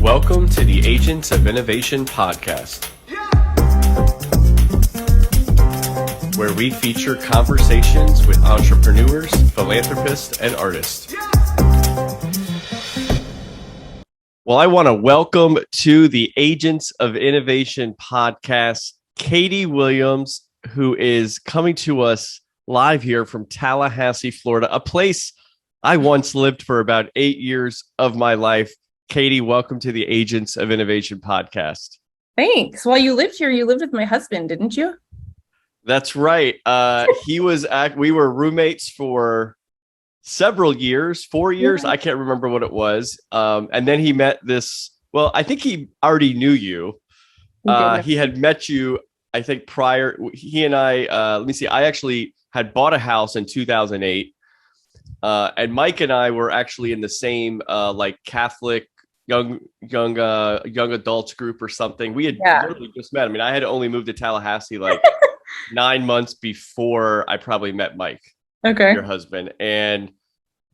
Welcome to the Agents of Innovation podcast, where we feature conversations with entrepreneurs, philanthropists, and artists. Well, I want to welcome to the Agents of Innovation podcast, Katie Williams, who is coming to us live here from Tallahassee, Florida, a place I once lived for about 8 years of my life. Katie, welcome to the Agents of Innovation podcast. Thanks. While you lived here, you lived with my husband, didn't you? That's right. We were roommates for several years, 4 years. Yeah. I can't remember what it was. And then he met this. Well, I think he already knew you. He had met you, I think, prior. He and I, I actually had bought a house in 2008. And Mike and I were actually in the same Catholic young adults group or something. We had literally just met. I mean, I had only moved to Tallahassee 9 months before I probably met Mike, your husband. And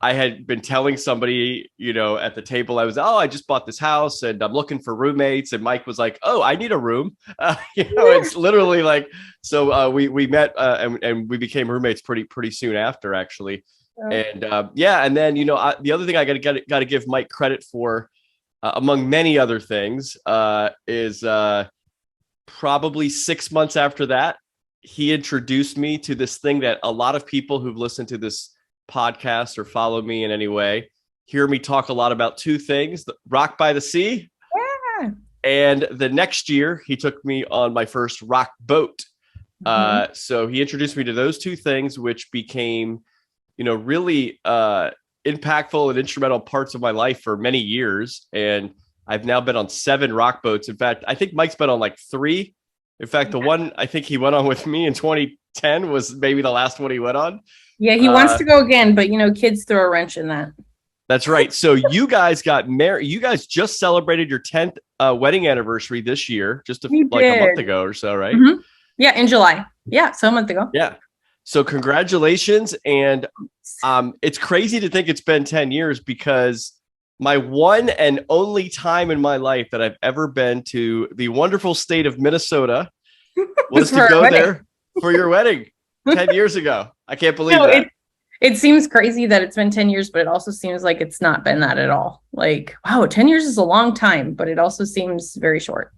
I had been telling somebody, at the table, I just bought this house and I'm looking for roommates. And Mike was like, "Oh, I need a room." It's literally we met and we became roommates pretty soon after, actually. And and then the other thing I got to give Mike credit for, among many other things, is probably 6 months after that, he introduced me to this thing that a lot of people who've listened to this podcast or follow me in any way hear me talk a lot about. Two things: Rock by the Sea, and the next year he took me on my first rock boat. So he introduced me to those two things, which became really impactful and instrumental parts of my life for many years. And I've now been on 7 rock boats. In fact, I think Mike's been on 3. In fact, the one I think he went on with me in 2010 was maybe the last one he went on. Yeah, he wants to go again, but kids throw a wrench in that. That's right. So you guys got married. You guys just celebrated your 10th wedding anniversary this year, just a month ago or so, right? Mm-hmm. Yeah, in July. Yeah, so a month ago. Yeah. So congratulations. And it's crazy to think it's been 10 years, because my one and only time in my life that I've ever been to the wonderful state of Minnesota was to go there for your wedding 10 years ago. I can't believe that. It seems crazy that it's been 10 years, but it also seems like it's not been that at all. Wow, 10 years is a long time, but it also seems very short.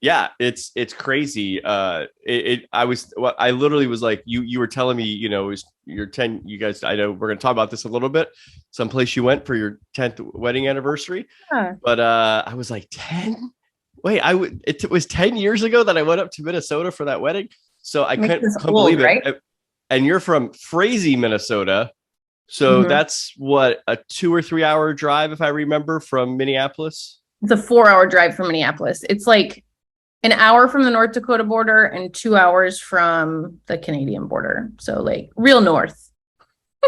Yeah, it's crazy. I literally was like, you were telling me, it was your 10, you guys, I know we're going to talk about this a little bit, someplace you went for your 10th wedding anniversary. Yeah. But I was like, 10? Wait, it was 10 years ago that I went up to Minnesota for that wedding. So I couldn't believe it. Right? And you're from Frazee, Minnesota. So that's what, a 2 or 3 hour drive, if I remember, from Minneapolis? It's a 4-hour drive from Minneapolis. It's an hour from the North Dakota border and 2 hours from the Canadian border. So real north.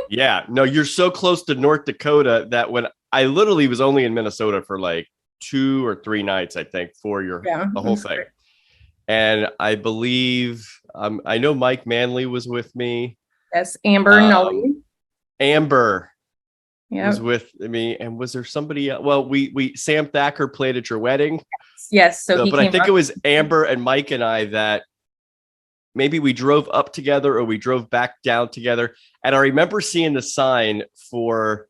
Yeah, no, you're so close to North Dakota that when I literally was only in Minnesota for 2 or 3 nights, I think, for the whole thing. And I believe, I know Mike Manley was with me. Yes, Amber Nully. Amber was with me. And was there somebody else? Well, Sam Thacker played at your wedding. Yes. But I think it was Amber and Mike and I that maybe we drove up together or we drove back down together. And I remember seeing the sign for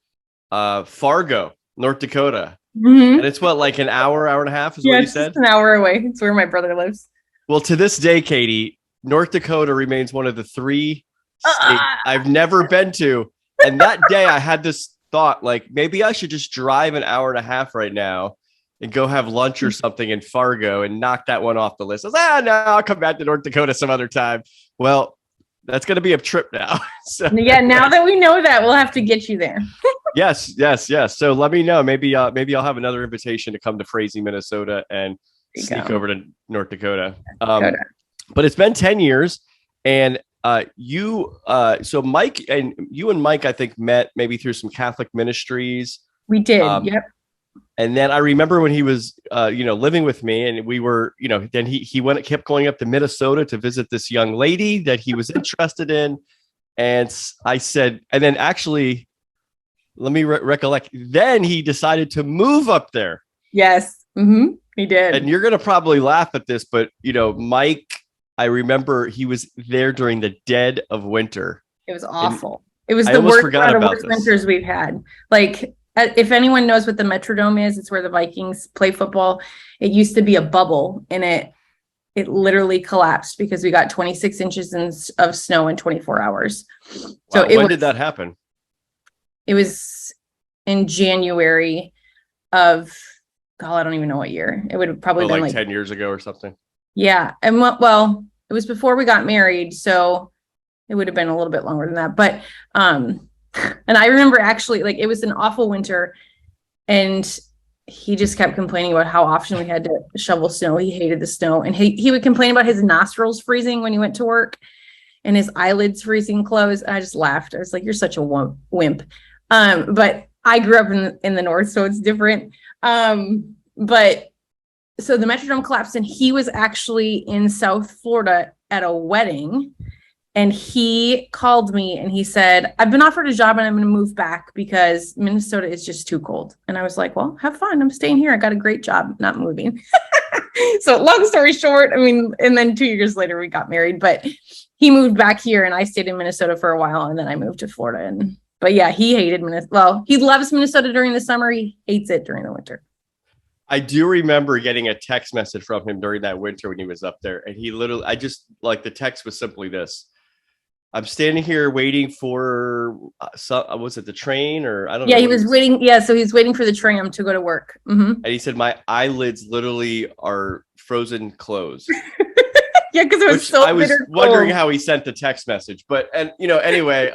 Fargo, North Dakota. And it's an hour and a half is what you said? It's an hour away. It's where my brother lives. Well, to this day, Katie, North Dakota remains one of the 3 states I've never been to. And that day I had this thought, maybe I should just drive an hour and a half right now and go have lunch or something in Fargo and knock that one off the list. I was no, I'll come back to North Dakota some other time. Well, that's going to be a trip now. So, yeah, now that we know that, we'll have to get you there. Yes. So let me know. Maybe I'll have another invitation to come to Frazee, Minnesota, and sneak over to North Dakota. But it's been 10 years, and so Mike and Mike, I think, met maybe through some Catholic ministries. We did. Yep. And then I remember when he was, living with me, and we were, then he kept going up to Minnesota to visit this young lady that he was interested in. And I said, and then actually, let me recollect, then he decided to move up there. Yes. He did. And you're going to probably laugh at this, but Mike, I remember he was there during the dead of winter. It was awful. It was I the almost worst, forgot one of the about worst this. winters we've had. Like, if anyone knows what the Metrodome is, it's where the Vikings play football. It used to be a bubble, and it literally collapsed because we got 26 inches of snow in 24 hours. So Wow. When did that happen? It was in January of, God, I don't even know what year. It would have probably been like 10 years ago or something. Yeah. And well, it was before we got married, so it would have been a little bit longer than that. But and I remember actually, like, it was an awful winter, and he just kept complaining about how often we had to shovel snow. He hated the snow, and he would complain about his nostrils freezing when he went to work and his eyelids freezing closed. And I just laughed. I was like, "You're such a wimp." But I grew up in the north, so it's different. But so the Metrodome collapsed, and he was actually in South Florida at a wedding. And he called me and he said, "I've been offered a job and I'm going to move back because Minnesota is just too cold." And I was like, "Well, have fun. I'm staying here. I got a great job, not moving." So long story short, I mean, and then 2 years later we got married, but he moved back here and I stayed in Minnesota for a while, and then I moved to Florida. But yeah, he hated Minnesota. Well, he loves Minnesota during the summer. He hates it during the winter. I do remember getting a text message from him during that winter when he was up there. And he literally, the text was simply this: "I'm standing here waiting for, was it the train or I don't know." Yeah, he was waiting. Yeah, so he's waiting for the tram to go to work. And he said, "My eyelids literally are frozen closed." Yeah, because it was so I was wondering how he sent the text message. But, anyway,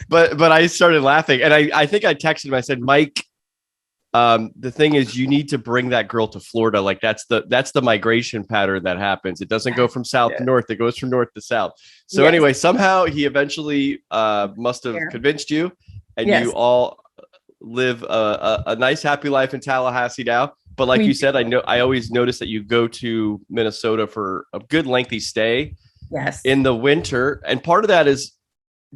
but I started laughing. And I think I texted him. I said, "Mike, the thing is, you need to bring that girl to Florida. Like, that's the migration pattern that happens. It doesn't go from south to north. It goes from north to south." So anyway, somehow he eventually must have convinced you, and you all live a nice, happy life in Tallahassee now. But like you said, I always notice that you go to Minnesota for a good lengthy stay in the winter. And part of that is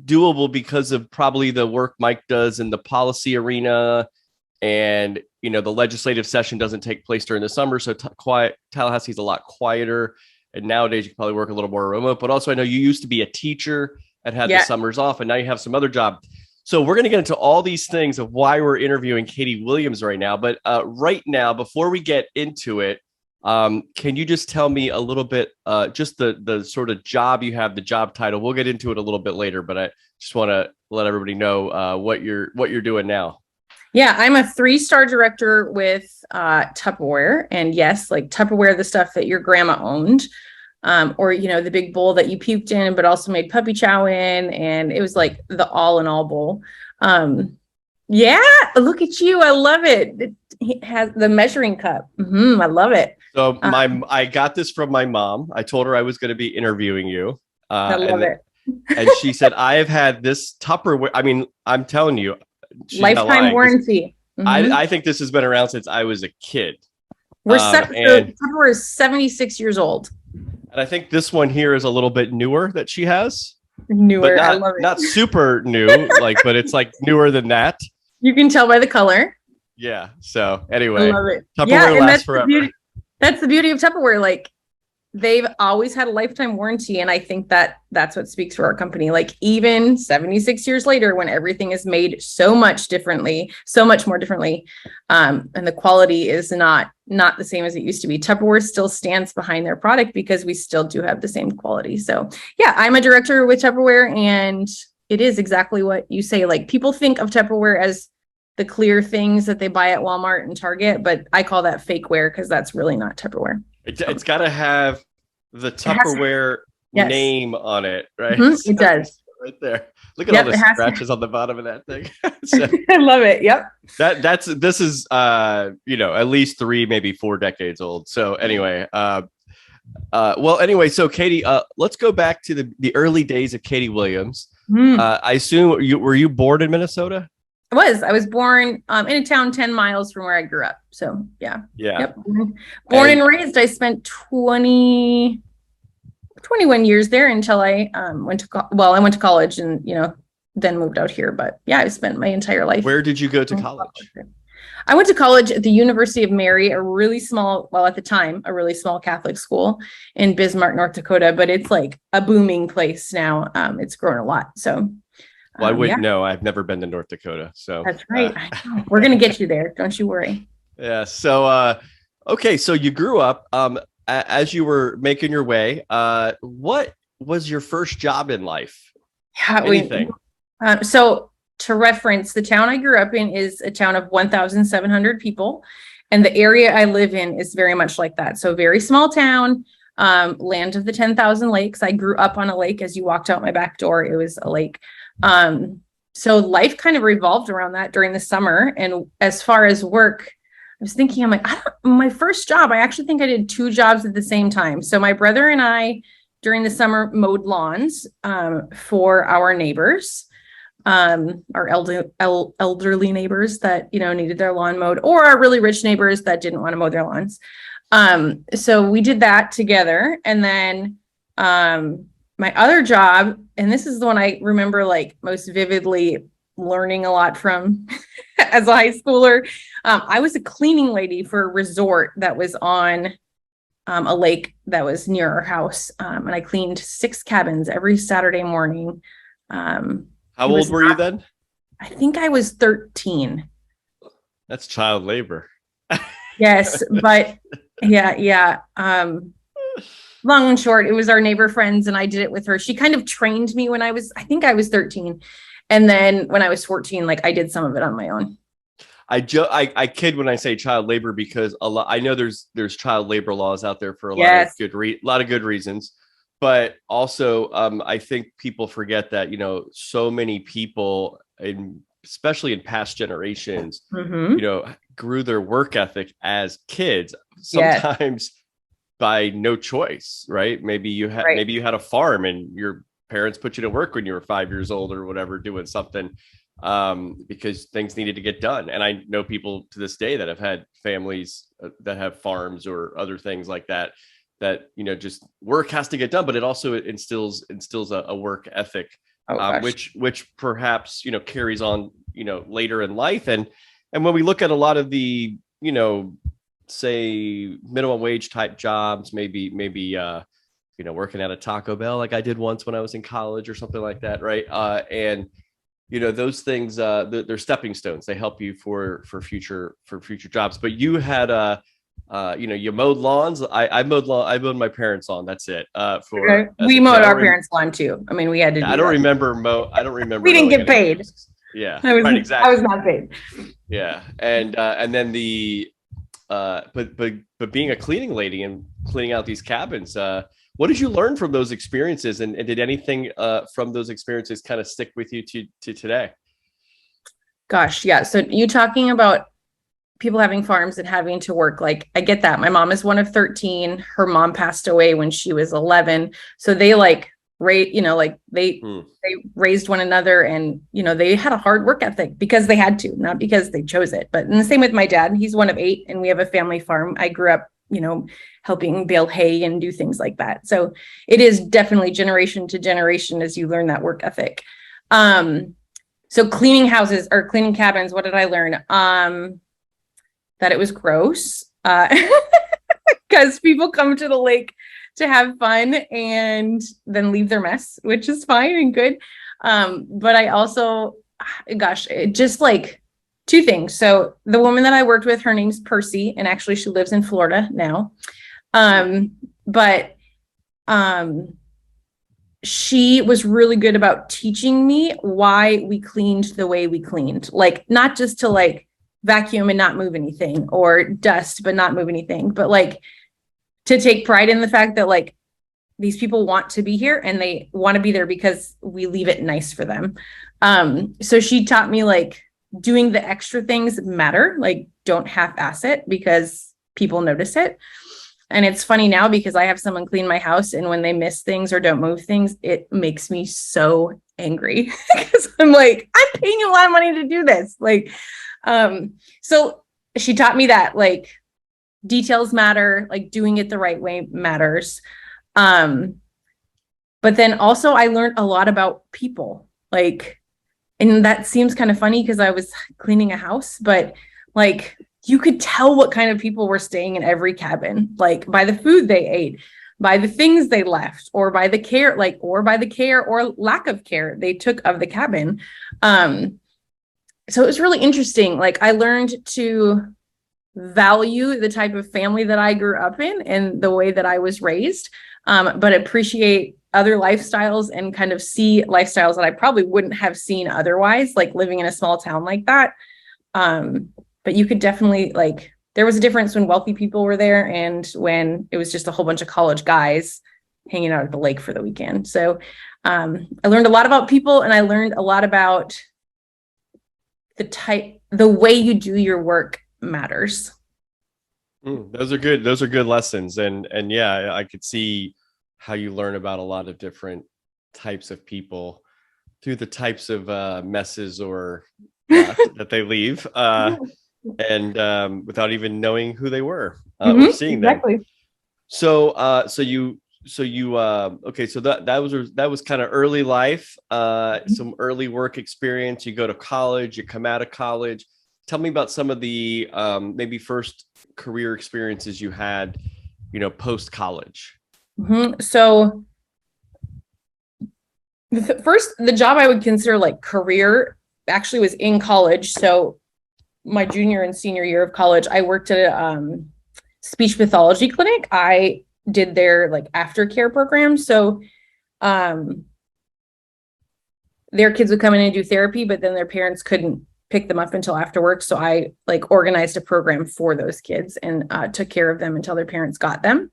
doable because of probably the work Mike does in the policy arena. And, the legislative session doesn't take place during the summer. So Tallahassee is a lot quieter. And nowadays you can probably work a little more remote. But also I know you used to be a teacher and had the summers off, and now you have some other job. So we're going to get into all these things of why we're interviewing Katie Williams right now. But right now, before we get into it, can you just tell me a little bit, just the sort of job you have, the job title? We'll get into it a little bit later, but I just want to let everybody know what you're doing now. Yeah, I'm a 3-star director with Tupperware. And yes, like Tupperware, the stuff that your grandma owned, or, the big bowl that you puked in, but also made puppy chow in. And it was like the all in all bowl. Yeah, look at you. I love it. It has the measuring cup. I love it. So I got this from my mom. I told her I was going to be interviewing you. I love it. And she said, "I have had this Tupperware." I mean, I'm telling you, lifetime warranty. I think this has been around since I was a kid. So Tupperware is 76 years old. And I think this one here is a little bit newer that she has. Newer, I love it. Not super new, but it's like newer than that. You can tell by the color. Yeah. So anyway, I love it. Tupperware lasts forever. That's the beauty of Tupperware. Like, they've always had a lifetime warranty. And I think that's what speaks for our company. Like, even 76 years later, when everything is made so much more differently, and the quality is not the same as it used to be, Tupperware still stands behind their product because we still do have the same quality. So yeah, I'm a director with Tupperware, and it is exactly what you say. Like, people think of Tupperware as the clear things that they buy at Walmart and Target, but I call that fakeware because that's really not Tupperware. It's got to have the Tupperware name on it, right? So it does. Right there. Look at all the scratches on the bottom of that thing. So, I love it. Yep. This is at least 3, maybe 4 decades old. So anyway, so Katie, let's go back to the early days of Katie Williams. I assume were you born in Minnesota? I was born in a town 10 miles from where I grew up. So yeah. Yep. Born and raised. I spent 21 years there until I went to college and then moved out here. But yeah, I spent my entire life. Where did you go to college? I went to college at the University of Mary, a really small, well, at the time, a really small Catholic school in Bismarck, North Dakota, but it's like a booming place now. It's grown a lot. So, Well, I yeah, wouldn't know. I've never been to North Dakota. So, that's right. I know. We're going to get you there. Don't you worry. yeah. So, okay. So you grew up, as you were making your way, what was your first job in life? Yeah, Anything? so to reference, the town I grew up in is a town of 1,700 people, and the area I live in is very much like that. So very small town, land of the 10,000 lakes. I grew up on a lake. As you walked out my back door, it was a lake. So life kind of revolved around that during the summer. And as far as work, I was thinking, I'm like, my first job, I actually think I did two jobs at the same time. So my brother and I, during the summer, mowed lawns for our neighbors, our elderly neighbors that, needed their lawn mowed, or our really rich neighbors that didn't want to mow their lawns. So we did that together. And then my other job, and this is the one I remember like most vividly learning a lot from as a high schooler. I was a cleaning lady for a resort that was on a lake that was near our house. And I cleaned 6 cabins every Saturday morning. How old were you then? I think I was 13. That's child labor. Yes, but yeah. Long and short, it was our neighbor friends, and I did it with her. She kind of trained me when I think I was 13. And then when I was 14, like I did some of it on my own. I kid when I say child labor because I know there's child labor laws out there for a lot of good reasons, but also I think people forget that so many people, especially in past generations, grew their work ethic as kids, sometimes by no choice, right? Maybe you had a farm and your parents put you to work when you were 5 years old or whatever, doing something because things needed to get done. And I know people to this day that have had families that have farms or other things like that just work has to get done, but it also instills a work ethic, which perhaps carries on later in life. And when we look at a lot of the say minimum wage type jobs, maybe working at a Taco Bell like I did once when I was in college or something like that, right? And those things, they're stepping stones. They help you for future jobs. But you had you mowed lawns. I mowed my parents' lawn. That's it. We mowed our parents' lawn too. I mean, we had to. I don't remember. We didn't get paid. Yeah, right. Exactly. I was not paid. Yeah, and then but being a cleaning lady and cleaning out these cabins, what did you learn from those experiences, and did anything from those experiences kind of stick with you to today? Gosh, yeah. So you talking about people having farms and having to work, like I get that. My mom is one of 13. Her mom passed away when she was 11. So they they raised one another, and they had a hard work ethic because they had to, not because they chose it. But and the same with my dad. He's one of 8 and we have a family farm. I grew up helping bale hay and do things like that. So it is definitely generation to generation as you learn that work ethic. So cleaning houses or cleaning cabins, what did I learn? That it was gross because people come to the lake to have fun and then leave their mess, which is fine and good. But I also, just like 2 things. So the woman that I worked with, her name's Percy, and actually she lives in Florida now. But she was really good about teaching me why we cleaned the way we cleaned, like not just to like vacuum and not move anything, or dust but not move anything, but like to take pride in the fact that like these people want to be here and they want to be there because we leave it nice for them. So she taught me like doing the extra things matter, like don't half-ass it because people notice it. And it's funny now because I have someone clean my house, and when they miss things or don't move things, it makes me so angry because I'm like, I'm paying you a lot of money to do this. Like, so she taught me that like details matter, like doing it the right way matters. But then also I learned a lot about people, like, and that seems kind of funny because I was cleaning a house, but Like you could tell what kind of people were staying in every cabin, like by the food they ate, by the things they left, or by the care, or lack of care they took of the cabin. So it was really interesting. Like I learned to value the type of family that I grew up in and the way that I was raised, but appreciate other lifestyles and kind of see lifestyles that I probably wouldn't have seen otherwise, like living in a small town like that. But you could definitely like, there was a difference when wealthy people were there and when it was just a whole bunch of college guys hanging out at the lake for the weekend. So I learned a lot about people, and I learned a lot about the way you do your work matters. Those are good. Those are good lessons. And yeah, I could see how you learn about a lot of different types of people through the types of messes or that they leave. And without even knowing who they were or seeing exactly. them. So okay, so that was kind of early life, some early work experience. You go to college, you come out of college. Tell me about some of the maybe first career experiences you had, post college. So the job I would consider like career actually was in college. So my junior and senior year of college, I worked at a speech pathology clinic. I did their like aftercare program. So their kids would come in and do therapy, but then their parents couldn't pick them up until after work. So I like organized a program for those kids and took care of them until their parents got them.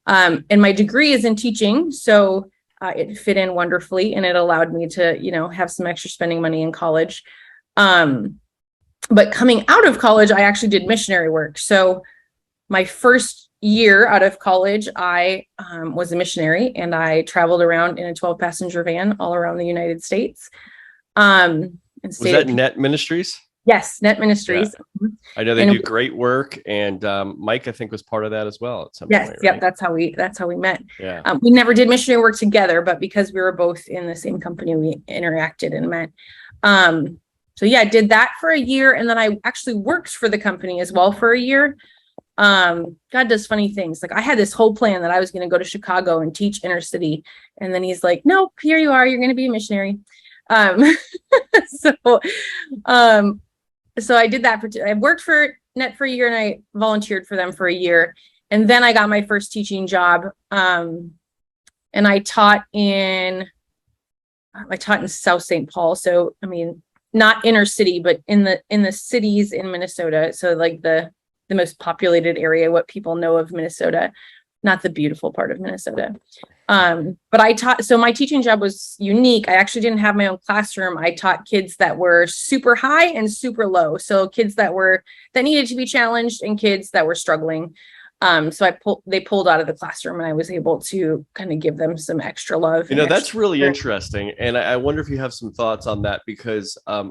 And my degree is in teaching. So it fit in wonderfully, and it allowed me to, have some extra spending money in college. But coming out of college, I actually did missionary work. So my first year out of college, I was a missionary, and I traveled around in a 12-passenger van all around the United States. Was that Net Ministries? Yes, Net Ministries. Yeah. I know they do great work, and Mike, I think, was part of that as well at some point. Right? Yep, that's how we met. Yeah. We never did missionary work together, but because we were both in the same company, we interacted and met. So yeah, I did that for a year, and then I actually worked for the company as well for a year. God does funny things. Like I had this whole plan that I was going to go to Chicago and teach inner city, and then he's like, "Nope, here you are. You're going to be a missionary." So I did that I worked for Net for a year, and I volunteered for them for a year. And then I got my first teaching job. And I taught in South St. Paul. So, I mean, not inner city, but in the cities in Minnesota. So like the most populated area, what people know of Minnesota, not the beautiful part of Minnesota. But I taught, so my teaching job was unique. I actually didn't have my own classroom. I taught kids that were super high and super low. So kids that needed to be challenged and kids that were struggling. So they pulled out of the classroom, and I was able to kind of give them some extra love. That's really interesting. And I wonder if you have some thoughts on that, because, a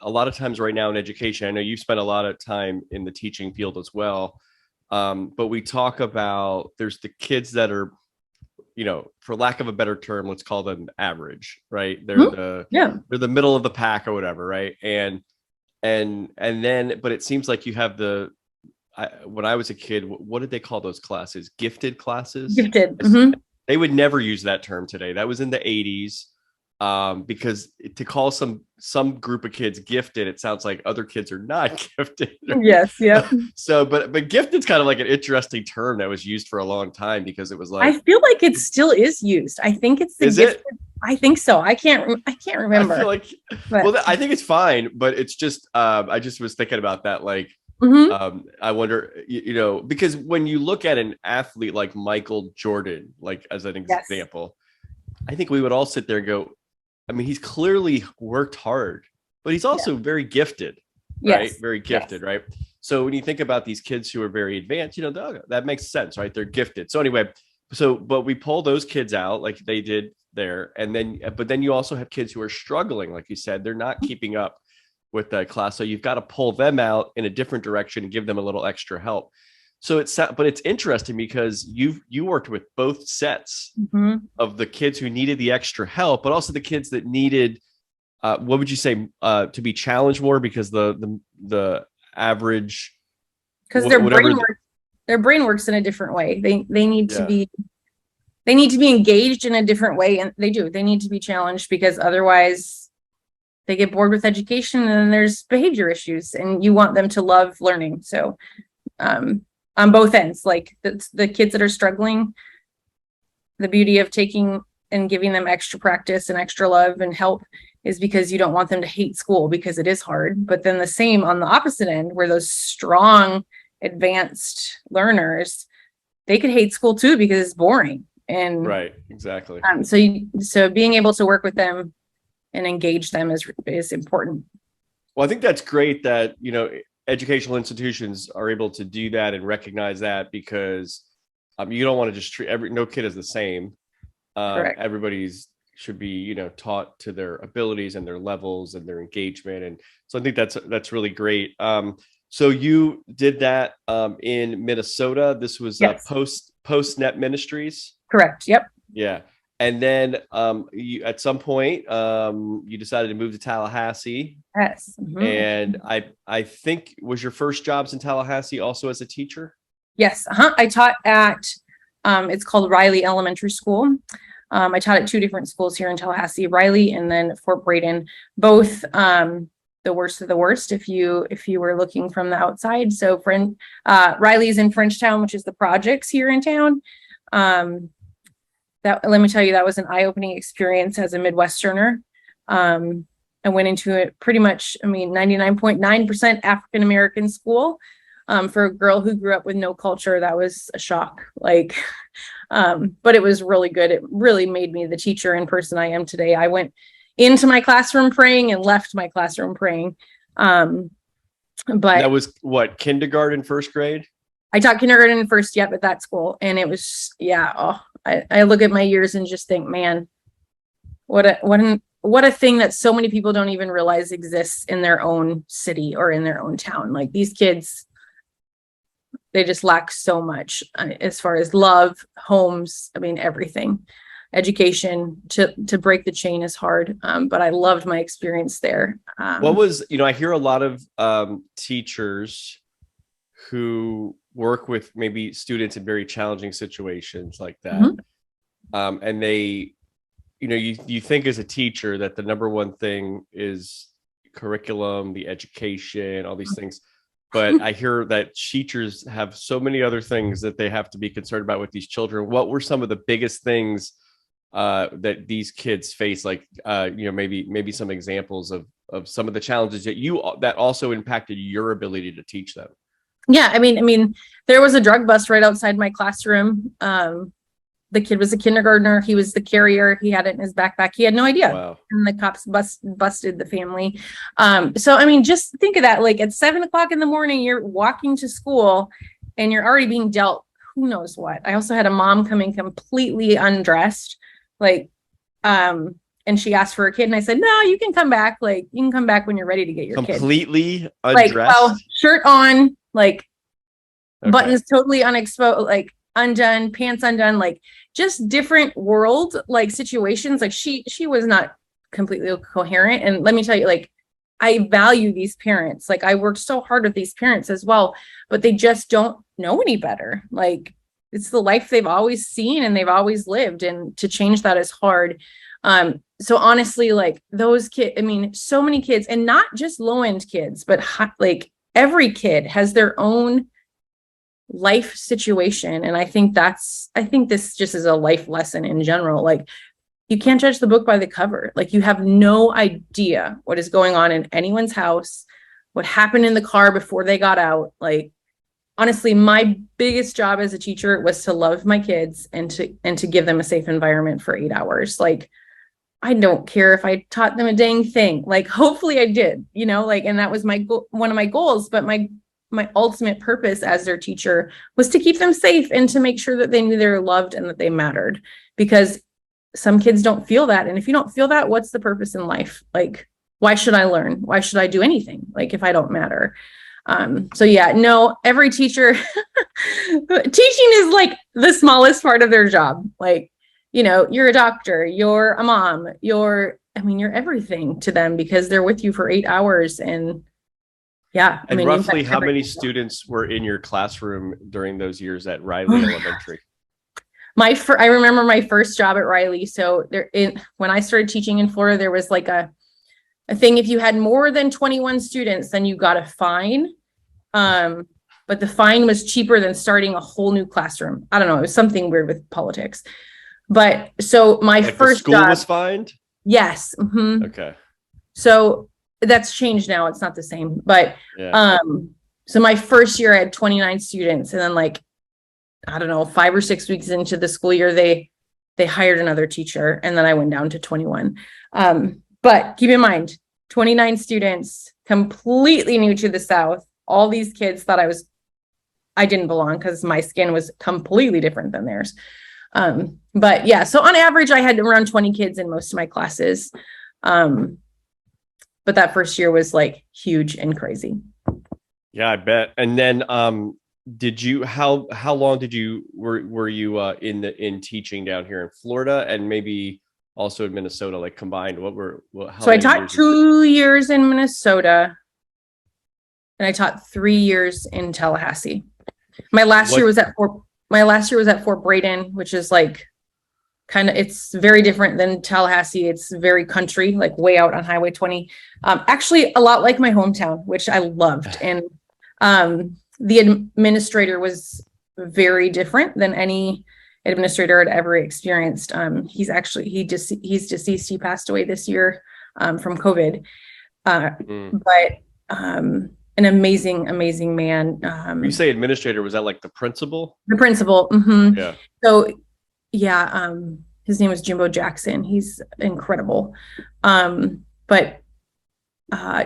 lot of times right now in education, I know you've spent a lot of time in the teaching field as well. But we talk about, there's the kids that are, for lack of a better term, let's call them average, right? They're they're the middle of the pack or whatever. Right. And then, but it seems like you have when I was a kid, what did they call those classes? Gifted classes? Gifted. Mm-hmm. They would never use that term today. That was in the 80s. Because to call some group of kids gifted, it sounds like other kids are not gifted. Yes, yeah. So, but gifted's kind of like an interesting term that was used for a long time, because it was like, I feel like it still is used. I think it's the gifted. I think so. I can't remember. I feel like, well, I think it's fine, but it's just, I just was thinking about that. Like, I wonder, because when you look at an athlete like Michael Jordan, like as an example, I think we would all sit there and go, I mean, he's clearly worked hard, but he's also very gifted, right? Yes. Very gifted, right? So when you think about these kids who are very advanced, that makes sense, right? They're gifted. So anyway, but we pull those kids out like they did there. But then you also have kids who are struggling. Like you said, they're not keeping up with the class. So you've got to pull them out in a different direction and give them a little extra help. So it's interesting, because you worked with both sets of the kids who needed the extra help, but also the kids that needed, what would you say, to be challenged more, because the average, because whatever. Their brain works in a different way. They need to Yeah. be engaged in a different way, and they need to be challenged, because otherwise they get bored with education, and then there's behavior issues, and you want them to love learning. So on both ends, like the kids that are struggling, the beauty of taking and giving them extra practice and extra love and help is because you don't want them to hate school, because it is hard. But then the same on the opposite end, where those strong advanced learners, they could hate school too because it's boring. And right, exactly. So being able to work with them and engage them is important. Well, I think that's great that, educational institutions are able to do that and recognize that, because you don't want to just treat no kid is the same. Everybody's should be, taught to their abilities and their levels and their engagement. And so I think that's really great. So you did that in Minnesota. This was Yes. post Net Ministries. Correct. Yep. Yeah. And then you at some point you decided to move to Tallahassee. Yes. Mm-hmm. And I think was your first jobs in Tallahassee also as a teacher? Yes. I taught at it's called Riley Elementary School. I taught at two different schools here in Tallahassee, Riley and then Fort Braden, both the worst of the worst if you were looking from the outside. So Riley's in Frenchtown, which is the projects here in town. That, let me tell you, that was an eye-opening experience as a Midwesterner. I went into it pretty much, 99.9% African-American school. For a girl who grew up with no culture, that was a shock. But it was really good. It really made me the teacher and person I am today. I went into my classroom praying and left my classroom praying. But that was what, kindergarten, first grade? I taught kindergarten and first at that school. And it was, I look at my years and just think, man, what a thing that so many people don't even realize exists in their own city or in their own town. Like, these kids, they just lack so much as far as love, homes, everything. Education to break the chain is hard. But I loved my experience there. What was, I hear a lot of teachers who work with maybe students in very challenging situations like that. Mm-hmm. And they, you think as a teacher that the number one thing is curriculum, the education, all these things. But I hear that teachers have so many other things that they have to be concerned about with these children. What were some of the biggest things that these kids face? Like, maybe some examples of some of the challenges that also impacted your ability to teach them. Yeah. There was a drug bust right outside my classroom. The kid was a kindergartner. He was the carrier. He had it in his backpack. He had no idea. Wow. And the cops busted the family. Just think of that. Like, at 7:00 in the morning, you're walking to school and you're already being dealt who knows what. I also had a mom coming completely undressed, and she asked for a kid, and I said, no, you can come back. You can come back when you're ready to get your completely kid. Completely undressed? Shirt on, okay. Buttons totally unexposed, undone, pants undone, just different world, situations. She was not completely coherent. And let me tell you, I value these parents. I worked so hard with these parents as well, but they just don't know any better. It's the life they've always seen and they've always lived. And to change that is hard. So honestly, those kids, so many kids, and not just low-end kids, but every kid has their own life situation. And I think this just is a life lesson in general. You can't judge the book by the cover. You have no idea what is going on in anyone's house, what happened in the car before they got out. Honestly, my biggest job as a teacher was to love my kids and to give them a safe environment for 8 hours. I don't care if I taught them a dang thing. Hopefully I did, and that was one of my goals. But my ultimate purpose as their teacher was to keep them safe and to make sure that they knew they were loved and that they mattered, because some kids don't feel that. And if you don't feel that, what's the purpose in life? Why should I learn? Why should I do anything? If I don't matter? Every teacher, teaching is the smallest part of their job. You're a doctor, you're a mom, you're everything to them, because they're with you for 8 hours. And Yeah. I And mean, you've got roughly how many everything. students were in your classroom during those years at Riley Elementary? I remember my first job at Riley. So when I started teaching in Florida, there was like a thing. If you had more than 21 students, then you got a fine. But the fine was cheaper than starting a whole new classroom. I don't know. It was something weird with politics. But so my Like the first school job, was fined? yes. Okay. So that's changed now. It's not the same. But Yeah. so my first year I had 29 students, and then like, I don't know, 5 or 6 weeks into the school year, they hired another teacher, and then I went down to 21. But keep in mind, 29 students, completely new to the South. All these kids thought I didn't belong because my skin was completely different than theirs. But yeah, so on average, I had around 20 kids in most of my classes. But that first year was like huge and crazy. Yeah, I bet. And then did you how long did you were you in teaching down here in Florida and maybe also in Minnesota, like combined? How So I many taught years? 2 years in Minnesota, and I taught 3 years in Tallahassee. My last year What was at Fort Braden, which is like it's very different than Tallahassee. It's very country, like way out on Highway 20. Actually a lot like my hometown, which I loved. And the administrator was very different than any administrator I'd ever experienced. He's deceased. He passed away this year from COVID. But an amazing man. you say administrator, was that like the principal? The principal. Yeah. So yeah, his name was Jimbo Jackson. He's incredible. But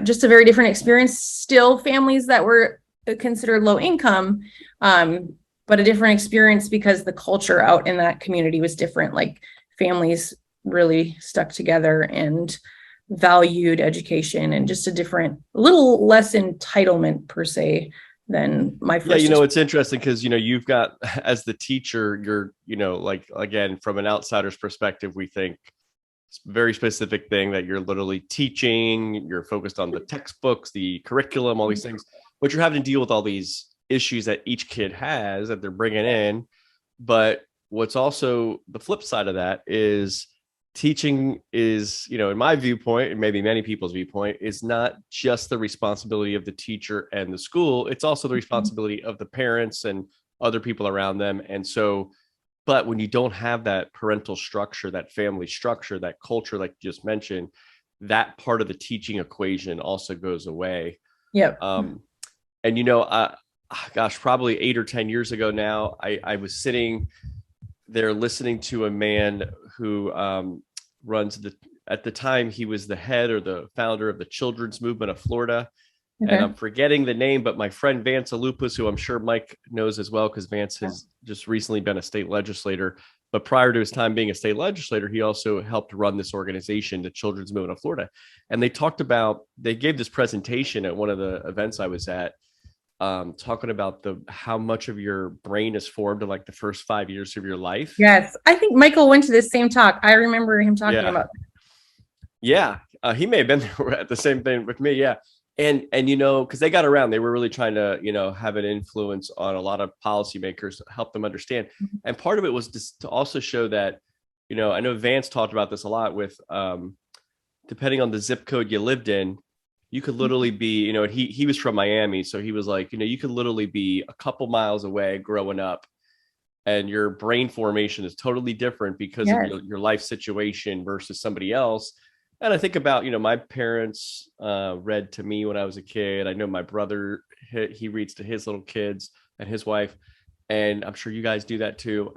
just a very different experience. Still families that were considered low income, but a different experience because the culture out in that community was different. Like families really stuck together and valued education, and just a little less entitlement per se than my first. Yeah, it's interesting because you've got, as the teacher, you're like, again, from an outsider's perspective, we think it's a very specific thing that you're literally teaching, you're focused on the textbooks, the curriculum, all these things, but you're having to deal with all these issues that each kid has that they're bringing in. But what's also the flip side of that is teaching is, in my viewpoint, and maybe many people's viewpoint, is not just the responsibility of the teacher and the school. It's also the responsibility of the parents and other people around them. And so, but when you don't have that parental structure, that family structure, that culture, like you just mentioned, that part of the teaching equation also goes away. Yep. And gosh, probably 8 or 10 years ago now, I was sitting there listening to a man who runs at the time he was the head or the founder of the children's movement of Florida. Okay. And I'm forgetting the name, but my friend Vance Alupus, who I'm sure Mike knows as well, because Vance has just recently been a state legislator. But prior to his time being a state legislator, he also helped run this organization, the Children's Movement of Florida. And they gave this presentation at one of the events I was at, talking about how much of your brain is formed in like the first 5 years of your life. Yes. I think Michael went to this same talk. I remember him talking about. Yeah. He may have been there at the same thing with me. Yeah. And because they got around, they were really trying to, have an influence on a lot of policymakers, help them understand. Mm-hmm. And part of it was just to also show that, I know Vance talked about this a lot with, depending on the zip code you lived in, you could literally be, he was from Miami. So he was like, you could literally be a couple miles away growing up, and your brain formation is totally different because of your life situation versus somebody else. And I think about, my parents read to me when I was a kid. I know my brother, he reads to his little kids and his wife, and I'm sure you guys do that too.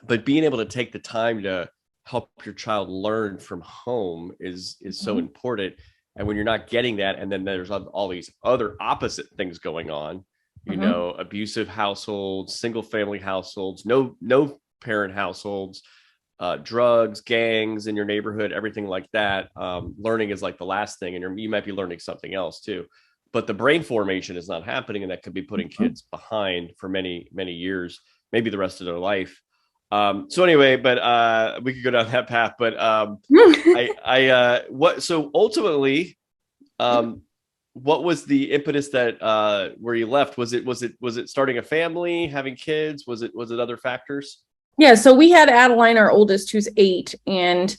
But being able to take the time to help your child learn from home is so important. And when you're not getting that, and then there's all these other opposite things going on, abusive households, single family households, no parent households, drugs, gangs in your neighborhood, everything like that. Learning is like the last thing, and you might be learning something else too. But the brain formation is not happening, and that could be putting kids behind for many, many years, maybe the rest of their life. So anyway, but we could go down that path. But so ultimately, what was the impetus that where you left? Was it starting a family, having kids? Was it other factors? Yeah, so we had Adeline, our oldest, who's 8, and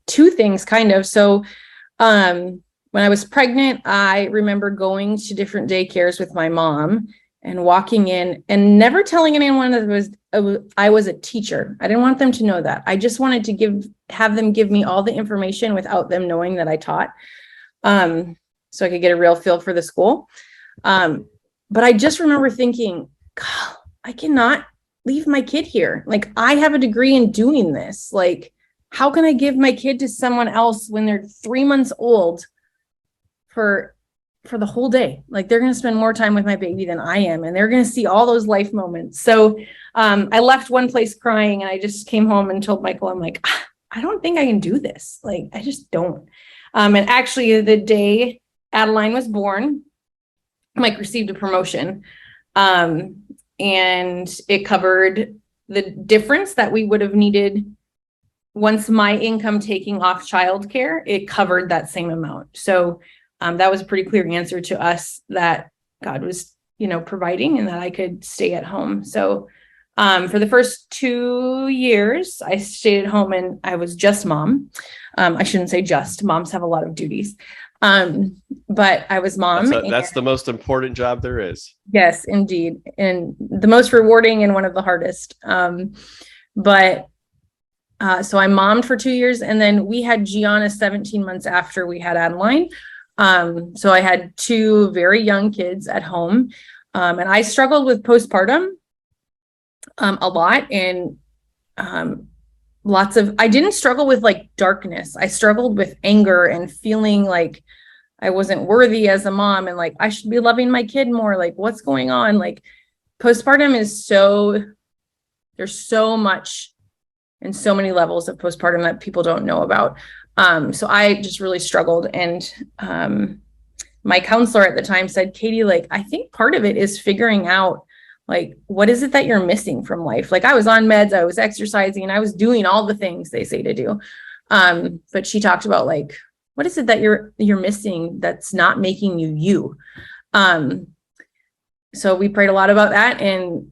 two things kind of. So when I was pregnant, I remember going to different daycares with my mom and walking in and never telling anyone that I was a teacher. I didn't want them to know that. I just wanted to have them give me all the information without them knowing that I taught, so I could get a real feel for the school. But I just remember thinking, God, I cannot leave my kid here. Like, I have a degree in doing this. Like, how can I give my kid to someone else when they're 3 months old for the whole day? Like, they're going to spend more time with my baby than I am, and they're going to see all those life moments. So I left one place crying, and I just came home and told Michael, I'm like, I don't think I can do this. Like, I just don't. And actually, the day Adeline was born, Mike received a promotion, and it covered the difference that we would have needed once my income taking off childcare. It covered that same amount. So that was a pretty clear answer to us that God was, providing, and that I could stay at home. So for the first 2 years, I stayed at home, and I was just mom. I shouldn't say just. Moms have a lot of duties. But I was mom. That's the most important job there is. Yes, indeed. And the most rewarding and one of the hardest. So I mommed for 2 years, and then we had Gianna 17 months after we had Adeline. So I had 2 very young kids at home. And I struggled with postpartum a lot, and I didn't struggle with like darkness. I struggled with anger and feeling like I wasn't worthy as a mom, and like I should be loving my kid more. Like, what's going on? Like, postpartum is there's so much and so many levels of postpartum that people don't know about. So I just really struggled. And my counselor at the time said, Katie, like, I think part of it is figuring out, like, what is it that you're missing from life? Like, I was on meds, I was exercising, I was doing all the things they say to do. But she talked about, like, what is it that you're missing that's not making you? So we prayed a lot about that. And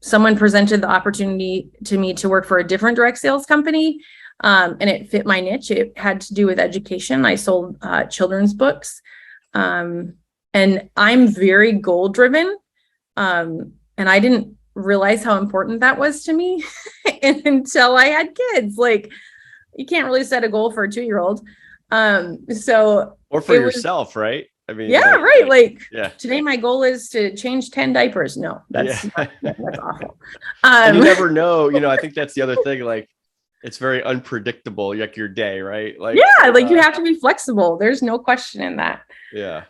someone presented the opportunity to me to work for a different direct sales company. And it fit my niche. It had to do with education. I sold children's books. And I'm very goal driven. And I didn't realize how important that was to me until I had kids. Like, you can't really set a goal for a 2-year-old. Or for yourself, right? I mean, yeah, like, right. Like, yeah. Today my goal is to change 10 diapers. No, that's awful. And you never know, I think that's the other thing. Like, it's very unpredictable, like your day, right? Like, yeah, like you have to be flexible. There's no question in that. Yeah.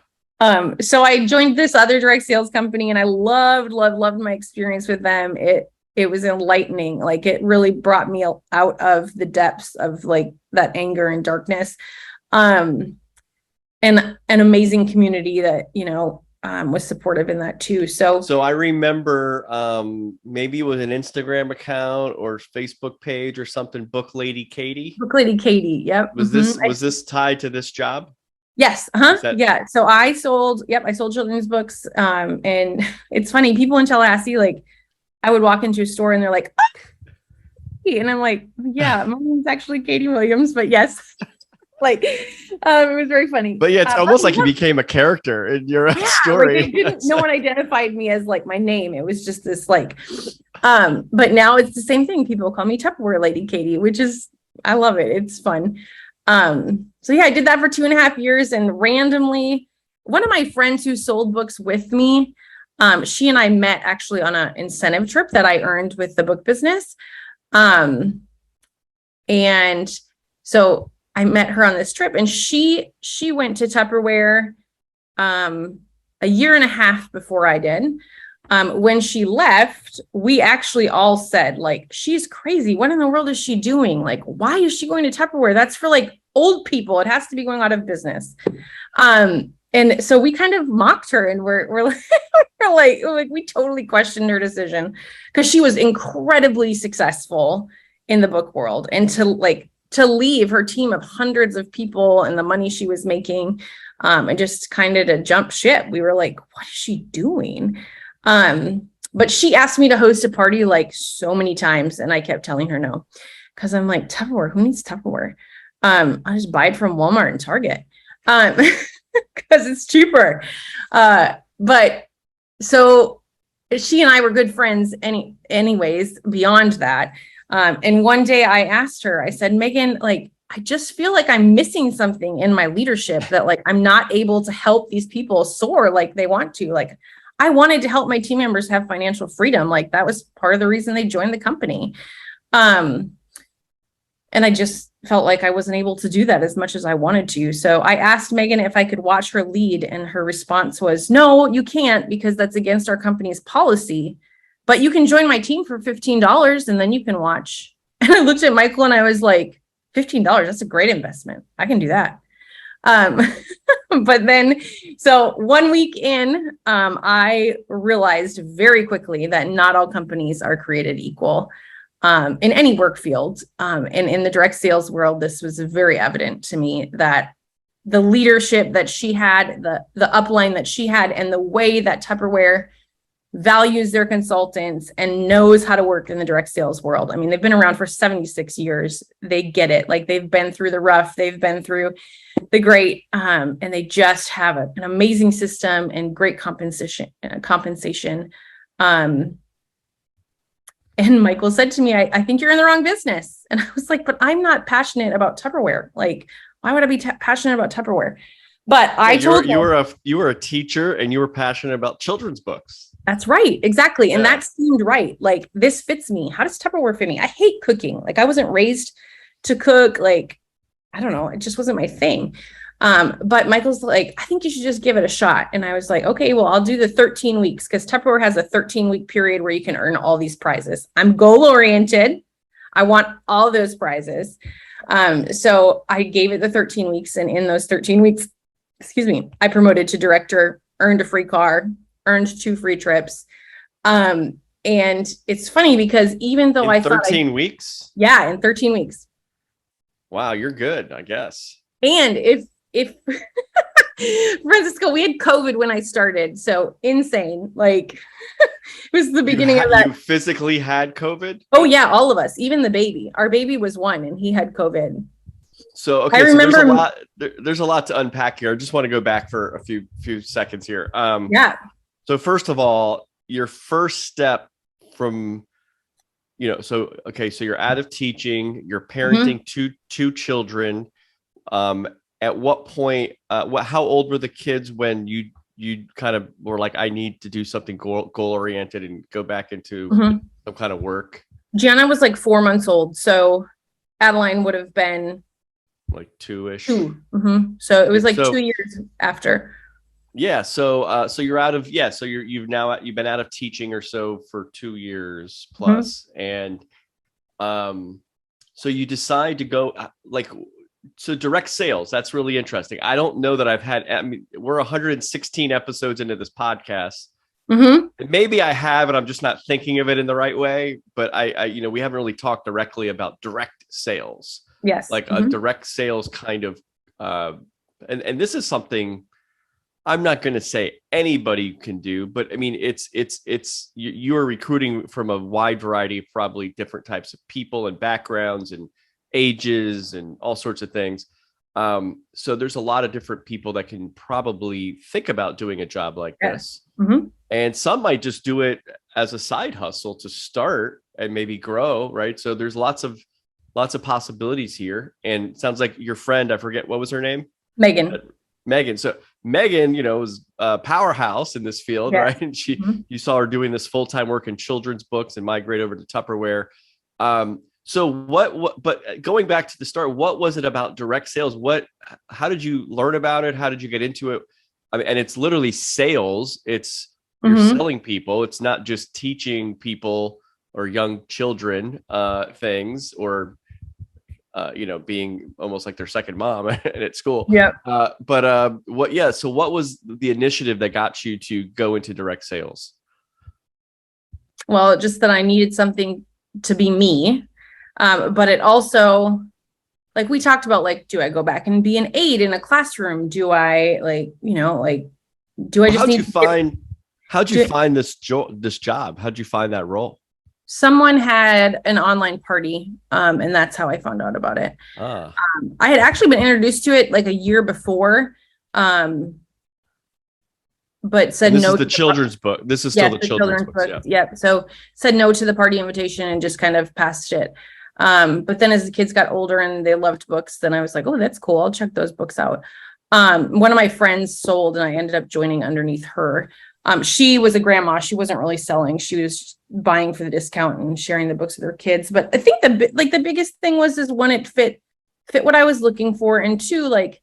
So I joined this other direct sales company, and I loved my experience with them. It was enlightening. Like, it really brought me out of the depths of like that anger and darkness. And an amazing community that, was supportive in that too. So I remember maybe it was an Instagram account or Facebook page or something, Book Lady Katie. Yep. Was this tied to this job? Yes. Yeah. So I sold children's books. And it's funny, people in Tallahassee, like, I would walk into a store and they're like, oh, and I'm like, yeah, my name's actually Katie Williams, but yes. Like, it was very funny. But yeah, it's almost like you became a character in your own story. Like, no one identified me as like my name. It was just this like, but now it's the same thing. People call me Tupperware Lady Katie, which is, I love it. It's fun. So yeah, I did that for 2.5 years, and randomly, one of my friends who sold books with me, she and I met actually on an incentive trip that I earned with the book business. And so I met her on this trip, and she went to Tupperware, 1.5 years before I did. When she left, we actually all said, like, she's crazy. What in the world is she doing? Like, why is she going to Tupperware? That's for like old people. It has to be going out of business. And so we kind of mocked her, and we're like, we totally questioned her decision, because she was incredibly successful in the book world. And to to leave her team of hundreds of people and the money she was making, and just kind of to jump ship. We were like, what is she doing? But she asked me to host a party like so many times, and I kept telling her no, because I'm like, Tupperware, who needs Tupperware? I just buy it from Walmart and Target, because it's cheaper. But so she and I were good friends anyways, beyond that. And one day I asked her, I said, Megan, like, I just feel like I'm missing something in my leadership, that like, I'm not able to help these people soar like they want to. Like, I wanted to help my team members have financial freedom. Like, that was part of the reason they joined the company. And I just felt like I wasn't able to do that as much as I wanted to. So I asked Megan if I could watch her lead, and her response was, no, you can't, because that's against our company's policy, but you can join my team for $15 and then you can watch. And I looked at Michael and I was like, $15, that's a great investment. I can do that. But then, so 1 week in, I realized very quickly that not all companies are created equal, in any work field. And in the direct sales world, this was very evident to me, that the leadership that she had, the upline that she had, and the way that Tupperware values their consultants and knows how to work in the direct sales world. I mean, they've been around for 76 years. They get it. Like, they've been through the rough, they've been through the great, and they just have an amazing system and great compensation. And Michael said to me, I think you're in the wrong business. And I was like, but I'm not passionate about Tupperware. Like, why would I be passionate about Tupperware? But I told him, you were a teacher and you were passionate about children's books. That's right. Exactly. And that seemed right. Like, this fits me. How does Tupperware fit me? I hate cooking. Like, I wasn't raised to cook. Like, I don't know. It just wasn't my thing. But Michael's like, I think you should just give it a shot. And I was like, okay, well, I'll do the 13 weeks, because Tupperware has a 13-week period where you can earn all these prizes. I'm goal-oriented. I want all those prizes. So I gave it the 13 weeks. And in those 13 weeks, I promoted to director, earned a free car, earned 2 free trips. And it's funny, because even though in 13 weeks? Yeah, in 13 weeks. Wow, you're good, I guess. And if Francisco, we had COVID when I started, so insane. Like, it was the beginning of that. You physically had COVID? Oh yeah, all of us, even the baby. Our baby was 1 and he had COVID. So okay, I remember there's a lot to unpack here. I just want to go back for a few seconds here. Yeah. So first of all, your first step from, so you're out of teaching, you're parenting two children. At what point, how old were the kids when you kind of were like, I need to do something goal oriented and go back into some kind of work? Gianna was like 4 months old. So Adeline would have been like 2-ish. 2. So it was like 2 years after. Yeah. So you're out of, so you've been out of teaching or so for 2 years plus. And, so you decide to go so direct sales. That's really interesting. I don't know that we're 116 episodes into this podcast. Maybe I have, and I'm just not thinking of it in the right way, but I we haven't really talked directly about direct sales. Yes. Like a direct sales kind of, and this is something I'm not going to say anybody can do, but I mean, you are recruiting from a wide variety of probably different types of people and backgrounds and ages and all sorts of things. So there's a lot of different people that can probably think about doing a job like this. And some might just do it as a side hustle to start and maybe grow. Right. So there's lots of possibilities here. And it sounds like your friend, I forget, what was her name? Megan. So Megan, was a powerhouse in this field, right? And you saw her doing this full-time work in children's books and migrate over to Tupperware. So but going back to the start, what was it about direct sales? How did you learn about it? How did you get into it? I mean, and it's literally sales. You're selling people. It's not just teaching people or young children things, or being almost like their second mom at school. Yeah. So what was the initiative that got you to go into direct sales? Well, just that I needed something to be me. But it also, like we talked about, like, do I go back and be an aide in a classroom? Do I do I just need how'd you find this job? How'd you find that role? Someone had an online party, and that's how I found out about it. I had actually been introduced to it like a year before, but said this no. This is the children's book. This is still the children's book. Yeah. Yep. So said no to the party invitation and just kind of passed it. But then as the kids got older and they loved books, then I was like, oh, that's cool. I'll check those books out. One of my friends sold and I ended up joining underneath her. She was a grandma. She wasn't really selling. She was buying for the discount and sharing the books with her kids. But I think the biggest thing was one, it fit what I was looking for. And two, like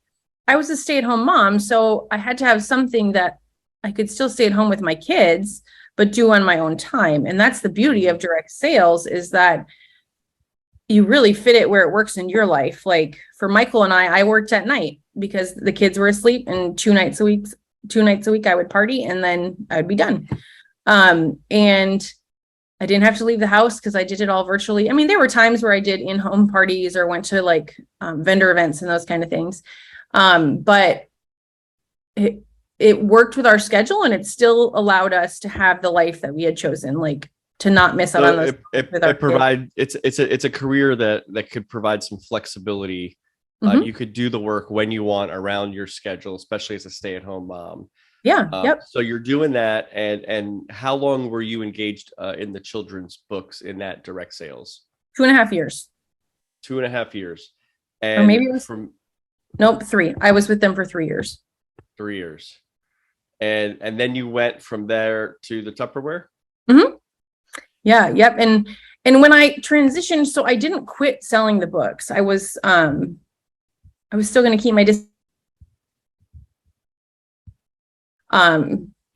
I was a stay-at-home mom. So I had to have something that I could still stay at home with my kids, but do on my own time. And that's the beauty of direct sales, is that you really fit it where it works in your life. Like for Michael and I worked at night because the kids were asleep, and 2 nights a week I would party and then I would be done. And I didn't have to leave the house because I did it all virtually. I mean, there were times where I did in-home parties or went to like vendor events and those kind of things. But it worked with our schedule, and it still allowed us to have the life that we had chosen, like to not miss out on those. It's a career that could provide some flexibility. You could do the work when you want around your schedule, especially as a stay-at-home mom. Yeah. Yep. So you're doing that. And how long were you engaged in the children's books in that direct sales? 2.5 years. 2.5 years. And or maybe it was nope, 3. I was with them for 3 years. 3 years. And then you went from there to the Tupperware? Mm-hmm. Yeah. Yep. And when I transitioned, so I didn't quit selling the books. I was still going to keep my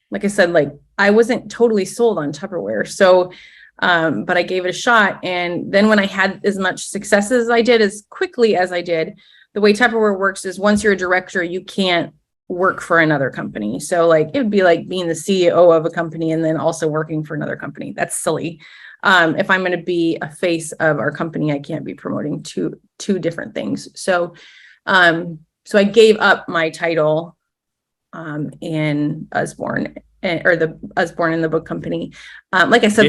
like I said, like I wasn't totally sold on Tupperware. So, but I gave it a shot. And then when I had as much success as I did, as quickly as I did, the way Tupperware works is once you're a director, you can't work for another company. So like, it would be like being the CEO of a company and then also working for another company. That's silly. If I'm going to be a face of our company, I can't be promoting two different things. So I gave up my title in Usborne, or the Usborne in the book company. Like I said,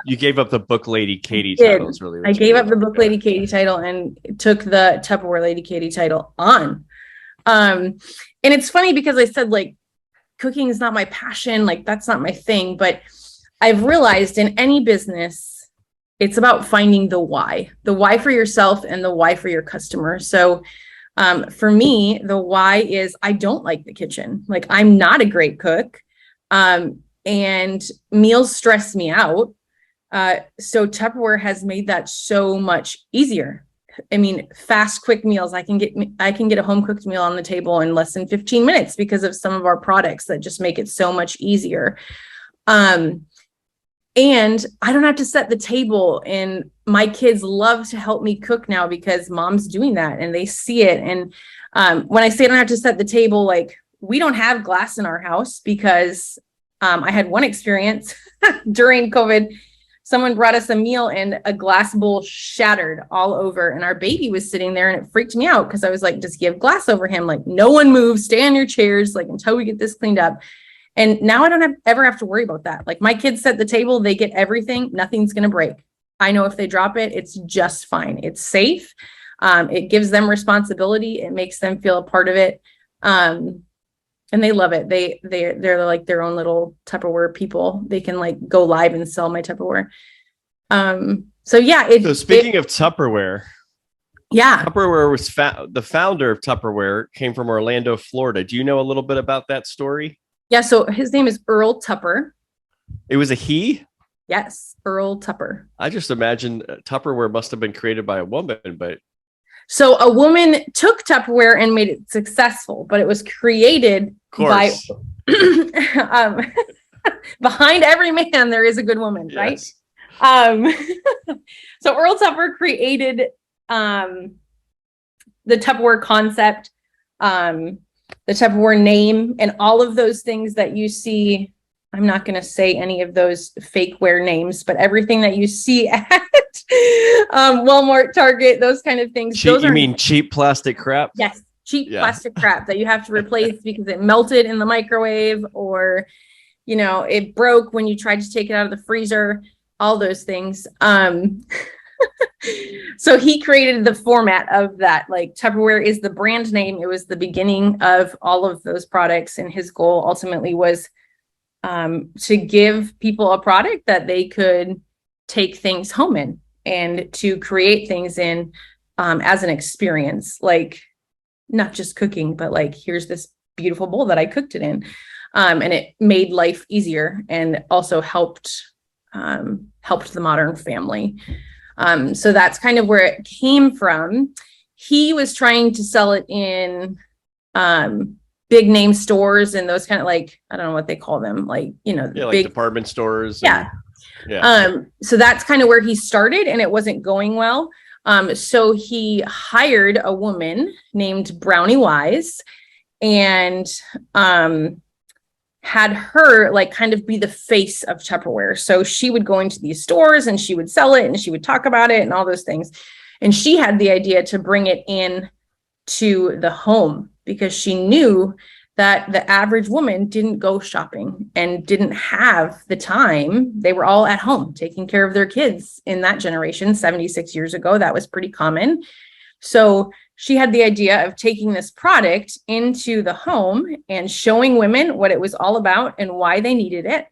you gave up the book Lady Katie title. I gave up the book Lady Katie title and took the Tupperware Lady Katie title on. And it's funny because I said like cooking is not my passion, like that's not my thing, but I've realized in any business, it's about finding the why for yourself and the why for your customer. So for me, the why is I don't like the kitchen. Like I'm not a great cook. And meals stress me out. So Tupperware has made that so much easier. I mean, fast, quick meals. I can get a home cooked meal on the table in less than 15 minutes because of some of our products that just make it so much easier. And I don't have to set the table, and my kids love to help me cook now because mom's doing that and they see it. And when I say I don't have to set the table, like we don't have glass in our house because I had one experience during COVID. Someone brought us a meal and a glass bowl shattered all over, and our baby was sitting there, and it freaked me out because I was like, just give glass over him. Like no one moves, stay on your chairs, like until we get this cleaned up. And now I don't ever have to worry about that. Like my kids set the table, they get everything, nothing's going to break. I know if they drop it, it's just fine. It's safe. It gives them responsibility. It makes them feel a part of it. And they love it. They're like their own little Tupperware people. They can like go live and sell my Tupperware. So yeah. So speaking of Tupperware, yeah, Tupperware was the founder of Tupperware came from Orlando, Florida. Do you know a little bit about that story? Yeah. So his name is Earl Tupper. It was a he? Yes, Earl Tupper. I just imagine Tupperware must have been created by a woman, but. So a woman took Tupperware and made it successful, but it was created by behind every man there is a good woman, yes. Right? So Earl Tupper created the Tupperware concept, the Tupperware name, and all of those things that you see I'm not going to say any of those fake wear names, but everything that you see at Walmart, Target, those kind of things. You mean cheap plastic crap? Yes, cheap plastic crap that you have to replace because it melted in the microwave, or it broke when you tried to take it out of the freezer. All those things. So he created the format of that. Like, Tupperware is the brand name. It was the beginning of all of those products, and his goal ultimately was to give people a product that they could take things home in, and to create things in as an experience, like not just cooking, but like, here's this beautiful bowl that I cooked it in. And it made life easier, and also helped the modern family. So that's kind of where it came from. He was trying to sell it in big name stores and those kind of, like, I don't know what they call them, like, like big department stores. Yeah. So that's kind of where he started, and it wasn't going well. So he hired a woman named Brownie Wise, and had her like kind of be the face of Tupperware. So she would go into these stores and she would sell it and she would talk about it and all those things. And she had the idea to bring it in to the home, because she knew that the average woman didn't go shopping and didn't have the time. They were all at home taking care of their kids in that generation. 76 years ago, that was pretty common. So she had the idea of taking this product into the home and showing women what it was all about and why they needed it.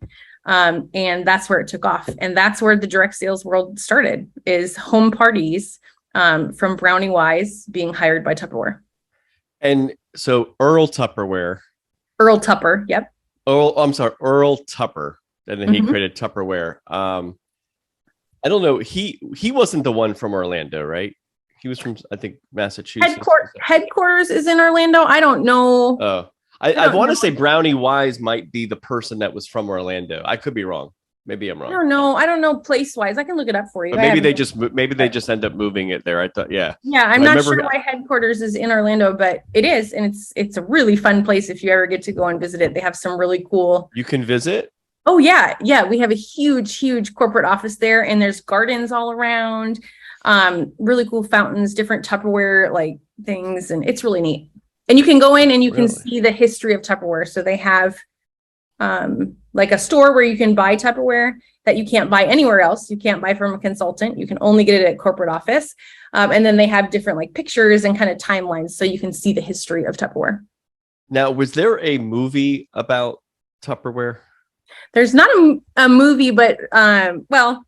And that's where it took off. And that's where the direct sales world started, is home parties from Brownie Wise being hired by Tupperware. And so Earl Tupperware. Earl Tupper, yep. Earl Tupper. And then he created Tupperware. I don't know. He wasn't the one from Orlando, right? He was from, I think, Massachusetts. Headquarters is in Orlando. I don't know. Oh, I want to say Brownie Wise might be the person that was from Orlando. I could be wrong. Maybe I'm wrong. I don't know place wise. I can look it up for you. But maybe they just end up moving it there. I thought, yeah. Yeah, I'm not sure why headquarters is in Orlando, but it is, and it's a really fun place if you ever get to go and visit it. They have some really cool. You can visit. Oh yeah, we have a huge corporate office there, and there's gardens all around. Really cool fountains, different Tupperware like things, and it's really neat. And you can go in and you can see the history of Tupperware. So they have like a store where you can buy Tupperware that you can't buy anywhere else. You can't buy from a consultant. You can only get it at corporate office. And then they have different like pictures and kind of timelines, so you can see the history of Tupperware. Now, was there a movie about Tupperware? There's not a movie, but well,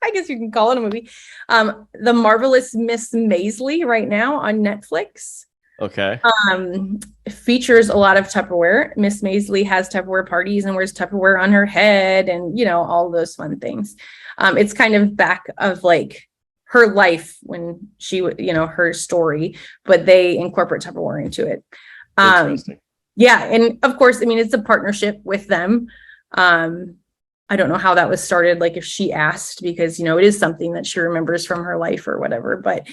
I guess you can call it a movie. The Marvelous Miss Maisley right now on Netflix. Okay. Features a lot of Tupperware. Miss Maisley has Tupperware parties and wears Tupperware on her head, and all those fun things. It's kind of back of like her life when she, her story, but they incorporate Tupperware into it. Interesting. Yeah, and of course, I mean, it's a partnership with them. I don't know how that was started, like if she asked, because, it is something that she remembers from her life or whatever, but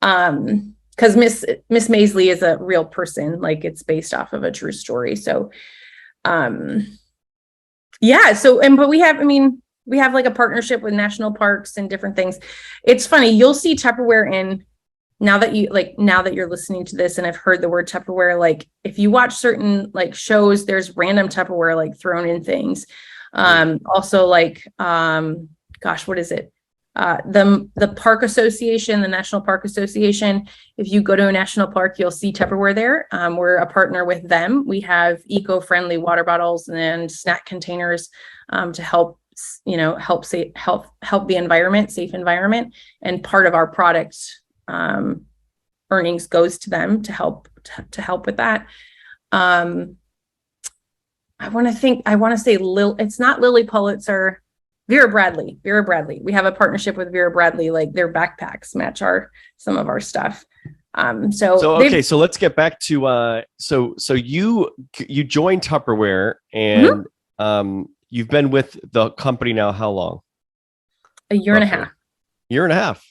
because Miss Maisley is a real person, like it's based off of a true story. So, yeah, so, but we have like a partnership with national parks and different things. It's funny, you'll see Tupperware in, now that you're listening to this and I've heard the word Tupperware, like if you watch certain like shows, there's random Tupperware like thrown in things. Also like, gosh, what is it? The Park Association, the National Park Association. If you go to a national park, you'll see Tupperware there. We're a partner with them. We have eco-friendly water bottles and snack containers to help the environment, safe environment. And part of our product earnings goes to them to help with that. I want to say it's not Lily Pulitzer, Vera Bradley. We have a partnership with Vera Bradley, like their backpacks match some of our stuff. So let's get back to so you joined Tupperware, and you've been with the company now how long? A year and a half. Year and a half.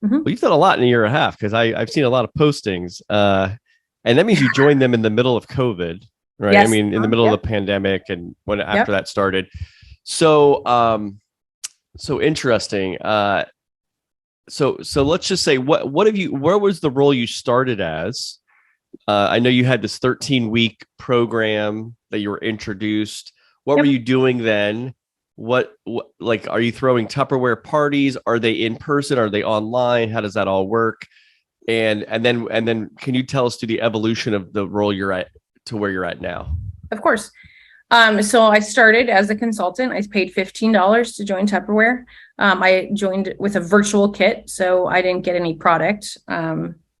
Mm-hmm. Well, you've done a lot in a year and a half, because I've seen a lot of postings. And that means you joined them in the middle of COVID, right? I Yes. mean, in the middle Yep. of the pandemic and when Yep. after that started. So, so interesting. So let's just say what have you? Where was the role you started as? I know you had this 13-week program that you were introduced. What were Yep. you doing then? What like are you throwing Tupperware parties? Are they in person? Are they online? How does that all work? And then can you tell us to the evolution of the role you're at to where you're at now? Of course. So I started as a consultant. I paid $15 to join Tupperware. I joined with a virtual kit, so I didn't get any product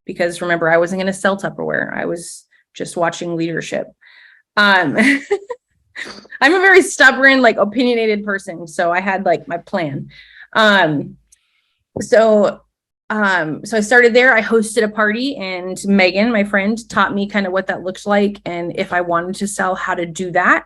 because remember, I wasn't going to sell Tupperware. I was just watching leadership. I'm a very stubborn, like opinionated person, so I had like my plan. So I started there. I hosted a party, and Megan, my friend, taught me kind of what that looked like and if I wanted to sell, how to do that.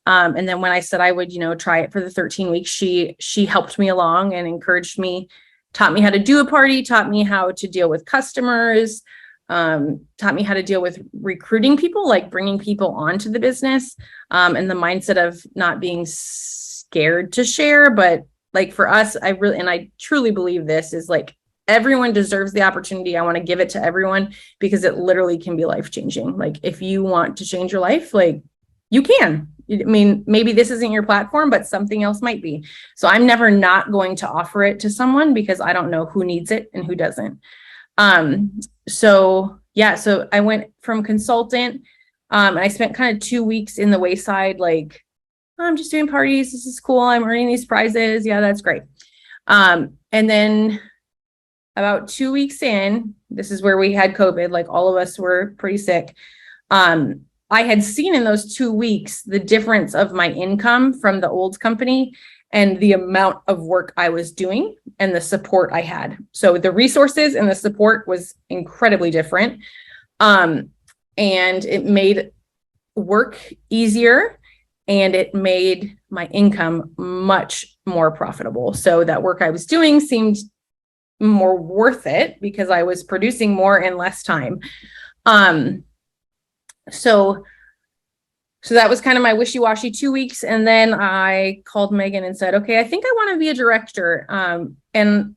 And then when I said I would, try it for the 13 weeks, she helped me along and encouraged me, taught me how to do a party, taught me how to deal with customers, taught me how to deal with recruiting people, like bringing people onto the business, and the mindset of not being scared to share. But like for us, I truly believe this is like, everyone deserves the opportunity. I want to give it to everyone because it literally can be life-changing. Like if you want to change your life, like you can. I mean, maybe this isn't your platform, but something else might be. So I'm never not going to offer it to someone because I don't know who needs it and who doesn't. So I went from consultant, and I spent kind of 2 weeks in the wayside, like, I'm just doing parties. This is cool. I'm earning these prizes. Yeah, that's great. And then about 2 weeks in, this is where we had COVID, like all of us were pretty sick. I had seen in those 2 weeks the difference of my income from the old company and the amount of work I was doing and the support I had. So the resources and the support was incredibly different. And it made work easier and it made my income much more profitable. So that work I was doing seemed more worth it because I was producing more in less time. So that was kind of my wishy-washy 2 weeks. And then I called Megan and said, okay, I think I want to be a director. And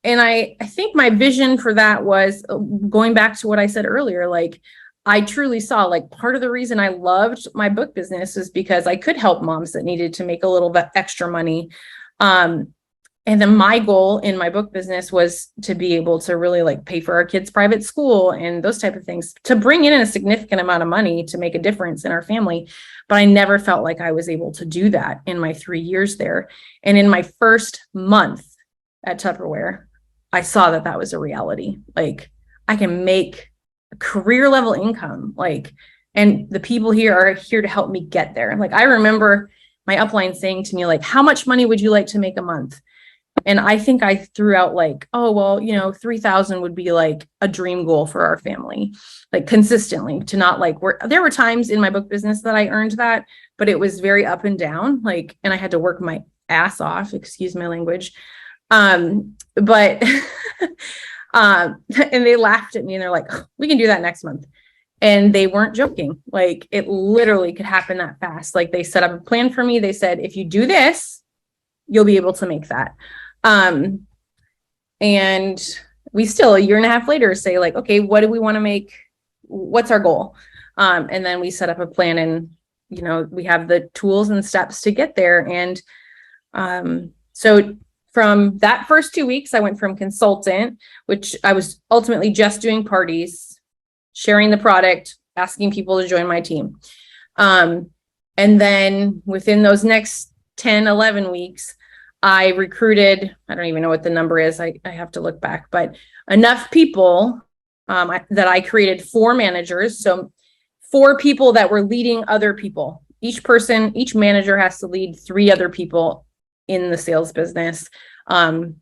I think my vision for that was going back to what I said earlier, like I truly saw like part of the reason I loved my book business is because I could help moms that needed to make a little bit extra money. And then my goal in my book business was to be able to really like pay for our kids' private school and those type of things, to bring in a significant amount of money to make a difference in our family. But I never felt like I was able to do that in my 3 years there. And in my first month at Tupperware, I saw that that was a reality. Like I can make a career level income, like, and the people here are here to help me get there. Like I remember my upline saying to me, like, how much money would you like to make a month? And I think I threw out like, oh, well, 3,000 would be like a dream goal for our family, like consistently to not like work. There were times in my book business that I earned that, but it was very up and down, like, and I had to work my ass off, excuse my language. But, and they laughed at me and they're like, oh, we can do that next month. And they weren't joking. Like it literally could happen that fast. Like they set up a plan for me. They said, if you do this, you'll be able to make that. And we still a year and a half later say like, okay, what do we want to make? What's our goal? And then we set up a plan and, we have the tools and steps to get there. And, so from that first 2 weeks, I went from consultant, which I was ultimately just doing parties, sharing the product, asking people to join my team. And then within those next 10, 11 weeks, I recruited, I don't even know what the number is. I have to look back, but enough people that I created 4 managers. So 4 people that were leading other people. Each manager has to lead 3 other people in the sales business, in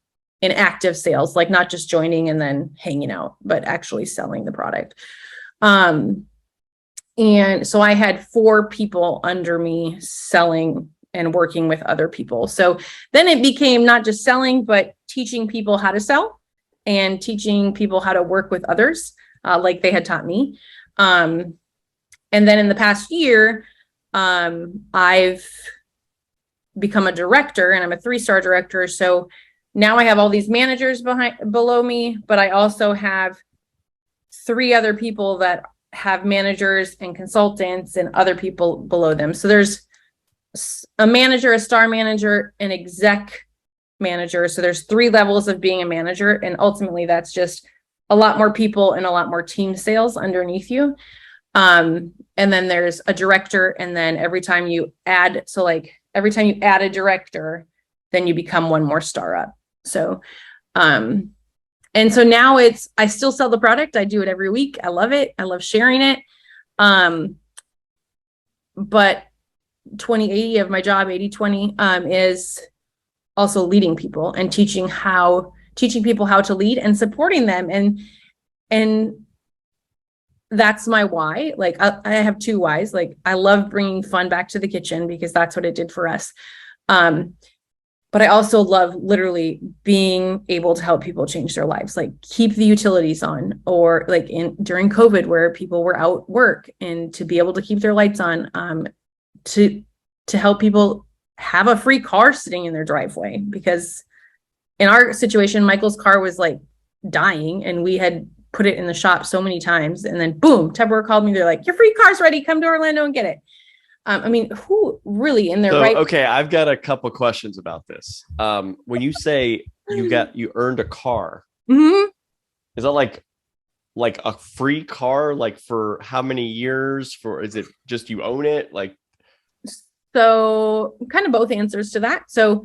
active sales, like not just joining and then hanging out, but actually selling the product. And so I had 4 people under me selling and working with other people. So then it became not just selling, but teaching people how to sell and teaching people how to work with others, like they had taught me. And then in the past year, I've become a director, and I'm a 3-star director. So now I have all these managers below me, but I also have 3 other people that have managers and consultants and other people below them. So there's a manager, a star manager, an exec manager. So there's 3 levels of being a manager. And ultimately that's just a lot more people and a lot more team sales underneath you. And then there's a director. And then every time you add a director, then you become 1 more star up. So, and so now I still sell the product. I do it every week. I love it. I love sharing it. But 20/80 of my job, 80/20, is also leading people and teaching people how to lead and supporting them. And that's my why. Like I have 2 whys. Like I love bringing fun back to the kitchen because that's what it did for us. But I also love literally being able to help people change their lives, like keep the utilities on, or like during COVID where people were out work, and to be able to keep their lights on, to help people have a free car sitting in their driveway. Because in our situation, Michael's car was like dying and we had put it in the shop so many times, and then boom, Tupperware called me. They're like, your free car's ready. Come to Orlando and get it. I mean, who really in their right? Okay, I've got a couple questions about this. When you say you earned a car, Mm-hmm. is that like a free car? Like for how many years? Is it just you own it? Like, so kind of both answers to that. So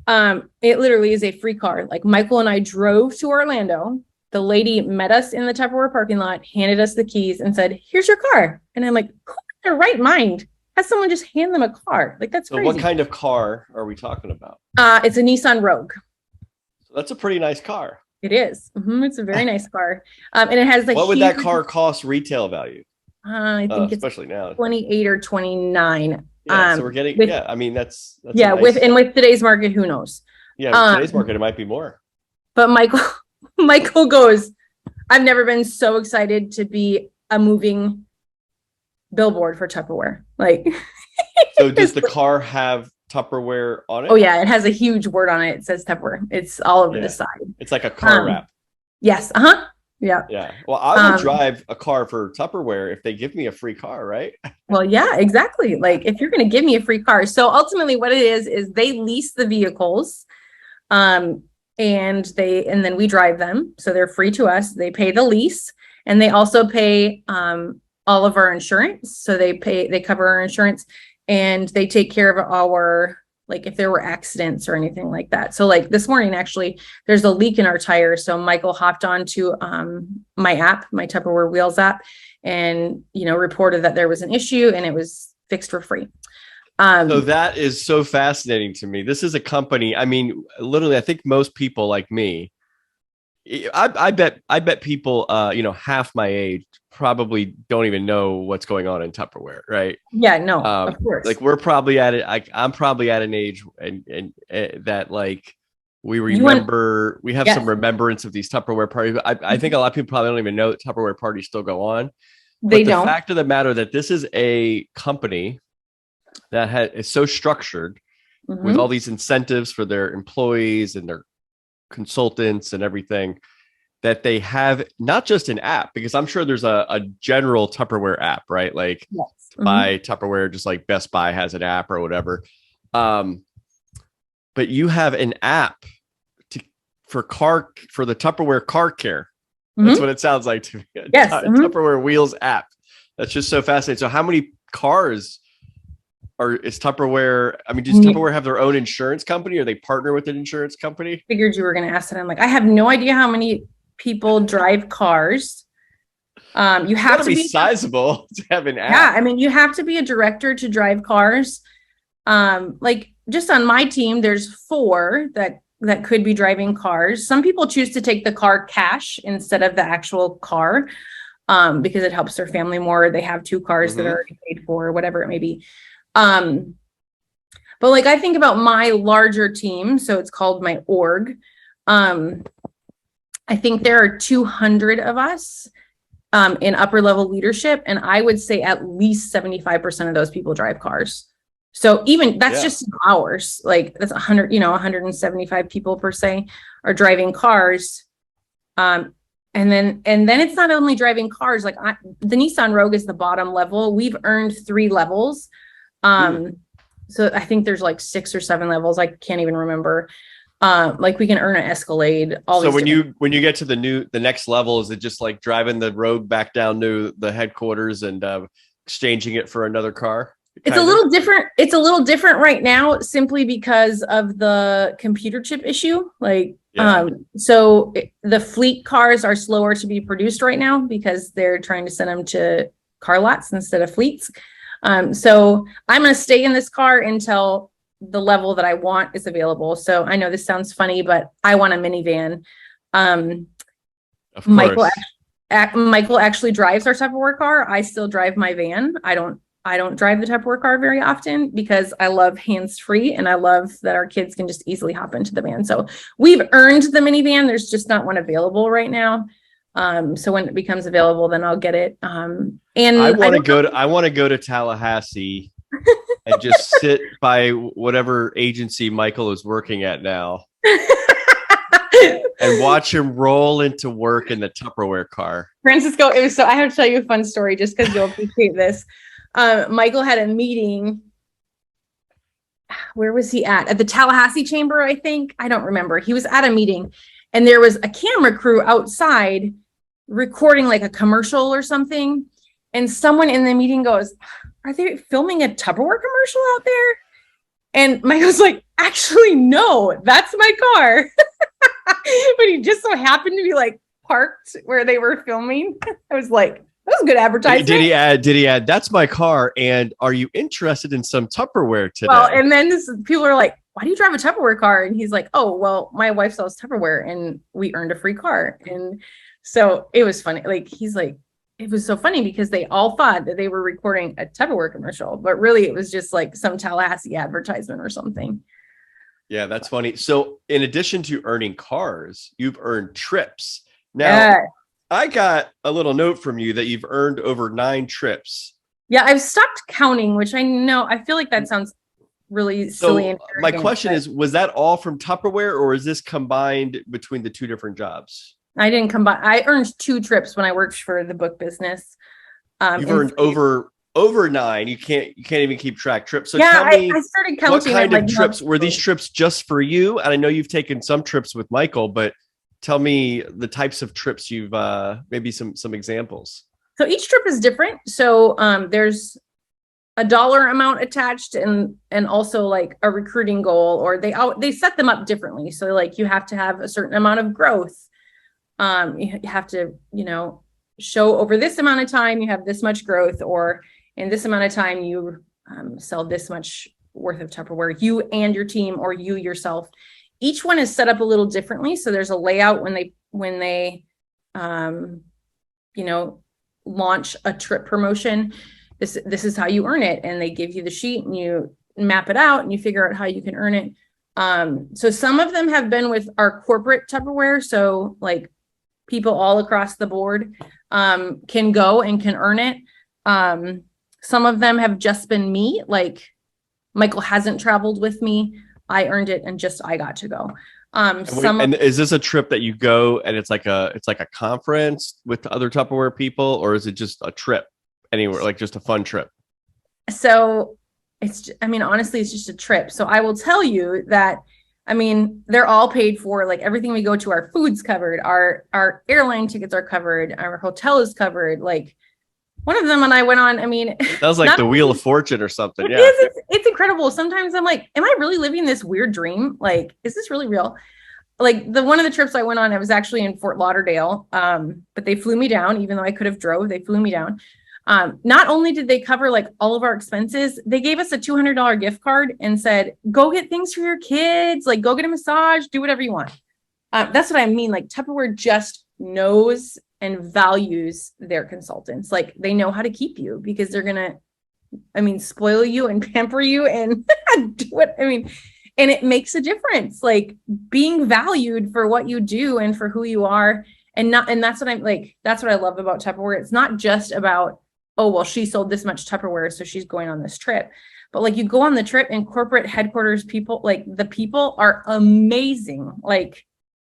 it literally is a free car. Like Michael and I drove to Orlando. The lady met us in the Tupperware parking lot, handed us the keys and said, here's your car. And I'm like, who in their right mind has someone just hand them a car? Like, that's crazy. So what kind of car are we talking about? It's a Nissan Rogue. So that's a pretty nice car. It is. It's a very nice car. And it has what would that car cost retail value? I think it's especially now 28 or 29. Yeah, so we're getting, I mean, that's yeah, nice, with today's market, who knows? Yeah, with today's market, it might be more. But Michael goes, I've never been so excited to be a moving billboard for Tupperware. Like, so does the car have Tupperware on it? Oh yeah, it has a huge word on it. It says Tupperware. It's all over the side. It's like a car wrap. Yes. Yeah. Yeah. Well, I will drive a car for Tupperware if they give me a free car, right? Well, yeah, exactly. Like if you're going to give me a free car. So ultimately what it is they lease the vehicles, and then we drive them. So they're free to us. They pay the lease, and they also pay, all of our insurance. So they cover our insurance, and they take care of our, like if there were accidents or anything like that. So like this morning, actually, there's a leak in our tire. So Michael hopped onto my app, my Tupperware Wheels app, and, reported that there was an issue and it was fixed for free. So that is so fascinating to me. This is a company. I mean, literally, I think most people like me, I bet people, half my age probably don't even know what's going on in Tupperware, right? Yeah, no, of course. Like we're probably at it. I'm probably at an age and that like we remember, we have some remembrance of these Tupperware parties. I think a lot of people probably don't even know that Tupperware parties still go on. They but don't. The fact of the matter that this is a company that is so structured with all these incentives for their employees and their consultants and everything, that they have not just an app, because I'm sure there's a general Tupperware app, right? Like buy Tupperware, just like Best Buy has an app or whatever. But you have an app for the Tupperware car care. That's what it sounds like to me. Yes. Tupperware Wheels app. That's just so fascinating. So how many cars is Tupperware? I mean, does Tupperware have their own insurance company, or they partner with an insurance company? Figured you were going to ask that. I'm like, I have no idea how many people drive cars. You have to be sizable to have an app. Yeah, I mean, you have to be a director to drive cars. Like just on my team, there's 4 that could be driving cars. Some people choose to take the car cash instead of the actual car, because it helps their family more. They have 2 cars that are already paid for, or whatever it may be. But like I think about my larger team, so it's called my org. I think there are 200 of us, in upper level leadership. And I would say at least 75% of those people drive cars. So even that's just hours, like that's 100, 175 people per se are driving cars. And then it's not only driving cars, like the Nissan Rogue is the bottom level. We've earned 3 levels. So I think there's like 6 or 7 levels. I can't even remember. Like we can earn an Escalade. So when you get to the next level, is it just like driving the Rogue back down to the headquarters and exchanging it for another car? It's a little different. It's a little different right now, simply because of the computer chip issue. So the fleet cars are slower to be produced right now because they're trying to send them to car lots instead of fleets. So I'm going to stay in this car until the level that I want is available. So I know this sounds funny, but I want a minivan. Of course. Michael actually drives our Tupperware car. I still drive my van. I don't drive the Tupperware car very often because I love hands-free and I love that our kids can just easily hop into the van. So we've earned the minivan. There's just not one available right now. So when it becomes available, then I'll get it. And I want to go to Tallahassee and just sit by whatever agency Michael is working at now and watch him roll into work in the Tupperware car. Francisco, I have to tell you a fun story just because you'll appreciate this. Michael had a meeting. Where was he at the Tallahassee chamber? I think, I don't remember. He was at a meeting and there was a camera crew outside recording like a commercial or something. And someone in the meeting goes, "Are they filming a Tupperware commercial out there?" And Michael's like, "Actually, no, that's my car." But he just so happened to be like parked where they were filming. I was like, that was good advertising. Did he add, "That's my car, and are you interested in some Tupperware today?" Well, and then people are like, "Why do you drive a Tupperware car?" And he's like, "Oh, well, my wife sells Tupperware and we earned a free car." And so it was funny. Like, he's like, it was so funny because they all thought that they were recording a Tupperware commercial, but really it was just like some Tallahassee advertisement or something. Yeah, that's funny. So in addition to earning cars, you've earned trips. Now, I got a little note from you that you've earned over 9 trips. Yeah, I've stopped counting, which I feel like that sounds really silly. So my question is, was that all from Tupperware or is this combined between the 2 different jobs? I didn't combine. I earned 2 trips when I worked for the book business. You've earned over 9. You can't even keep track trips. So yeah, tell me, I started counting. What kind of trips were these trips just for you? And I know you've taken some trips with Michael, but tell me the types of trips you've maybe some examples. So each trip is different. So there's a dollar amount attached and also like a recruiting goal, or they set them up differently. So like you have to have a certain amount of growth. You have to, show over this amount of time, you have this much growth, or in this amount of time, you sell this much worth of Tupperware, you and your team, or you yourself. Each one is set up a little differently. So there's a layout when they launch a trip promotion. This is how you earn it. And they give you the sheet and you map it out and you figure out how you can earn it. So some of them have been with our corporate Tupperware. So like people all across the board can go and can earn it. Some of them have just been me, like Michael hasn't traveled with me. I earned it and just I got to go. And is this a trip that you go and it's like a conference with other Tupperware people, or is it just a trip anywhere, like just a fun trip? So honestly, it's just a trip. So I will tell you that, they're all paid for. Like everything we go to, our food's covered, our airline tickets are covered, our hotel is covered. Like one of them, and I went on, that was like the Wheel of Fortune or something. Yeah, it's incredible. Sometimes I'm like, am I really living this weird dream? Like, is this really real? Like one of the trips I went on, I was actually in Fort Lauderdale, but they flew me down, even though I could have drove, they flew me down. Not only did they cover like all of our expenses, they gave us a $200 gift card and said, go get things for your kids, like go get a massage, do whatever you want. That's what I mean. Like Tupperware just knows and values their consultants. Like they know how to keep you because they're going to, spoil you and pamper you and do what, and it makes a difference. Like being valued for what you do and for who you are And that's what I'm like, that's what I love about Tupperware. It's not just about, oh, well, she sold this much Tupperware, so she's going on this trip. But like you go on the trip and corporate headquarters people, like the people are amazing. Like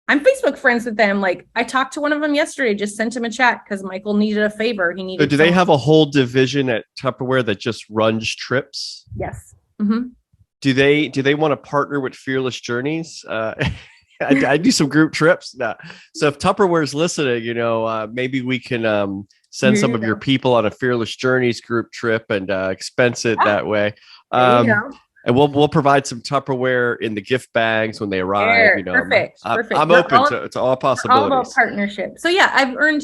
I'm Facebook friends with them. Like I talked to one of them yesterday, just sent him a chat because Michael needed a favor. He So needed do they have a whole division at Tupperware that just runs trips? Yes. Mm-hmm. Do they want to partner with Fearless Journeys? I do some group trips. Nah. So if Tupperware's listening, maybe we can send some of your people on a Fearless Journeys group trip and expense it that way. And we'll provide some Tupperware in the gift bags when they arrive. Perfect. I'm open to all possibilities. All about partnership. So yeah, I've earned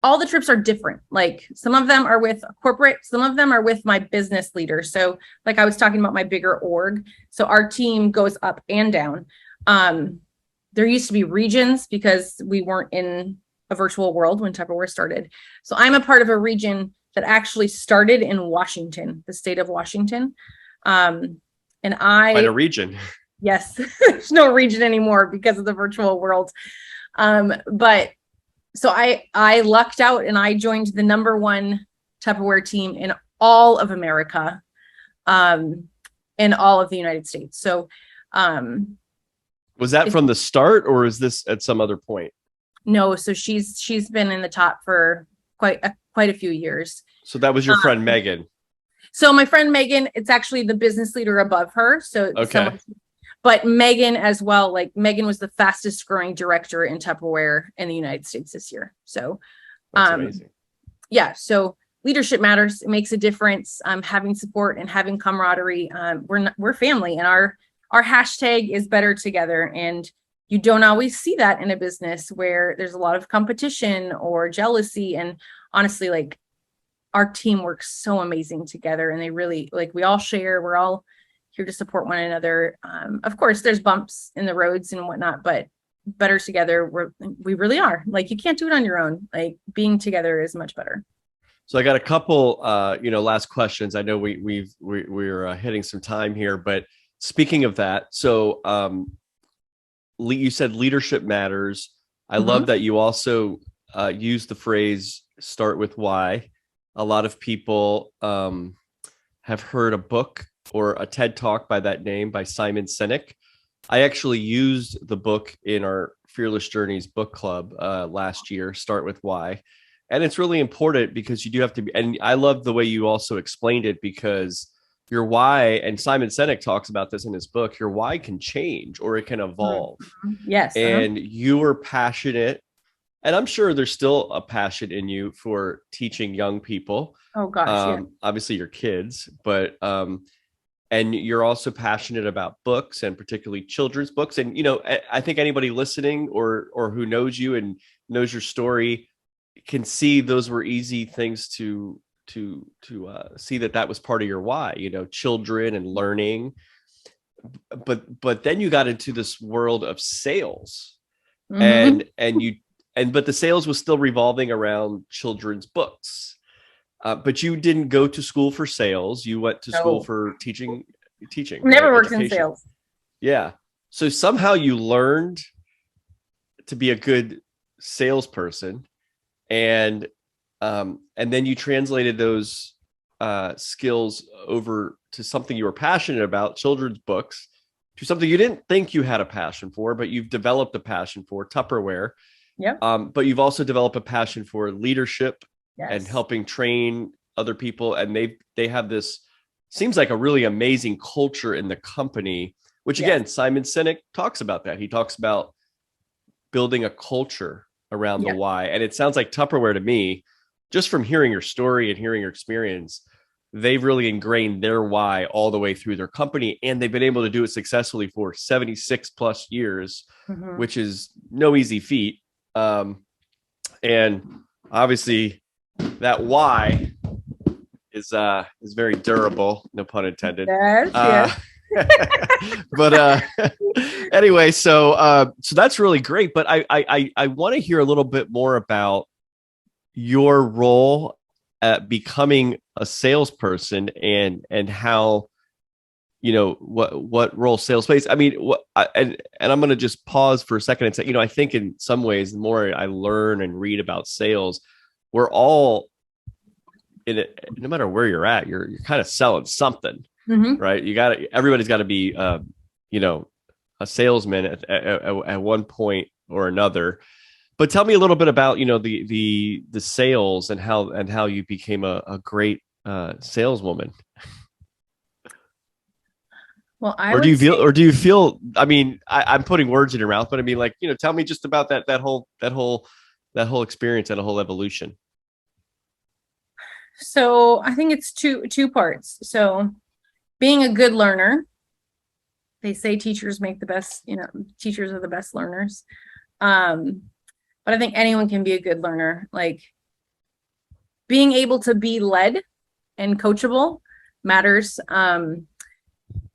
all the trips are different. Like some of them are with corporate, some of them are with my business leader. So like I was talking about my bigger org. So our team goes up and down. There used to be regions because we weren't in a virtual world when Tupperware started. So I'm a part of a region that actually started in Washington, the state of Washington. And Quite a region. Yes, there's no region anymore because of the virtual world. But so I lucked out and I joined the #1 Tupperware team in all of America, in all of the United States. So, was that from the start or is this at some other point? No, so she's been in the top for quite a few years. So that was your friend Megan. So my friend Megan, it's actually the business leader above her. So okay. But Megan as well, like Megan was the fastest growing director in Tupperware in the United States this year. So that's amazing. Yeah. So leadership matters. It makes a difference. Having support and having camaraderie. We're family, and our hashtag is better together. And you don't always see that in a business where there's a lot of competition or jealousy. And honestly, like our team works so amazing together, and they really, like, we all share, we're all here to support one another. Of course, there's bumps in the roads and whatnot, but better together, we really are. Like, you can't do it on your own. Like, being together is much better. So I got a couple, last questions. I know we're hitting some time here, but speaking of that, so you said leadership matters. I love that you also use the phrase "start with why." A lot of people have heard a book or a TED Talk by that name by Simon Sinek. I actually used the book in our Fearless Journeys book club last year, Start With Why. And it's really important because you do have to be, and I love the way you also explained it, because your why, and Simon Sinek talks about this in his book, your why can change or it can evolve. Yes. And you were passionate, and I'm sure there's still a passion in you for teaching young people. Oh gosh. Obviously your kids, but and you're also passionate about books, and particularly children's books. And, I think anybody listening or who knows you and knows your story can see those were easy things to see that was part of your why, children and learning. But then you got into this world of sales, but the sales was still revolving around children's books. But you didn't go to school for sales. You went to school for teaching. Never worked in sales. Yeah. So somehow you learned to be a good salesperson, and then you translated those skills over to something you were passionate about, children's books, to something you didn't think you had a passion for, but you've developed a passion for, Tupperware. Yeah. But you've also developed a passion for leadership. Yes. And helping train other people. And they have this, seems like a really amazing culture in the company, which again, Simon Sinek talks about that. He talks about building a culture around the why. And it sounds like Tupperware to me, just from hearing your story and hearing your experience, they've really ingrained their why all the way through their company. And they've been able to do it successfully for 76 plus years, which is no easy feat. And obviously, that why is very durable, no pun intended. Yes. But anyway, so that's really great. But I want to hear a little bit more about your role at becoming a salesperson and how what role sales plays. I mean, and I'm going to just pause for a second and say, I think in some ways, the more I learn and read about sales, we're all in it, no matter where you're at, you're kind of selling something, right? Everybody's got to be, a salesman at one point or another. But tell me a little bit about, the sales and how you became a great saleswoman. Well, Or do you feel, I mean, I'm putting words in your mouth, but I mean, like, tell me just about that whole experience and a whole evolution. So I think it's two parts. So being a good learner, they say teachers make the best, teachers are the best learners. But I think anyone can be a good learner. Like being able to be led and coachable matters.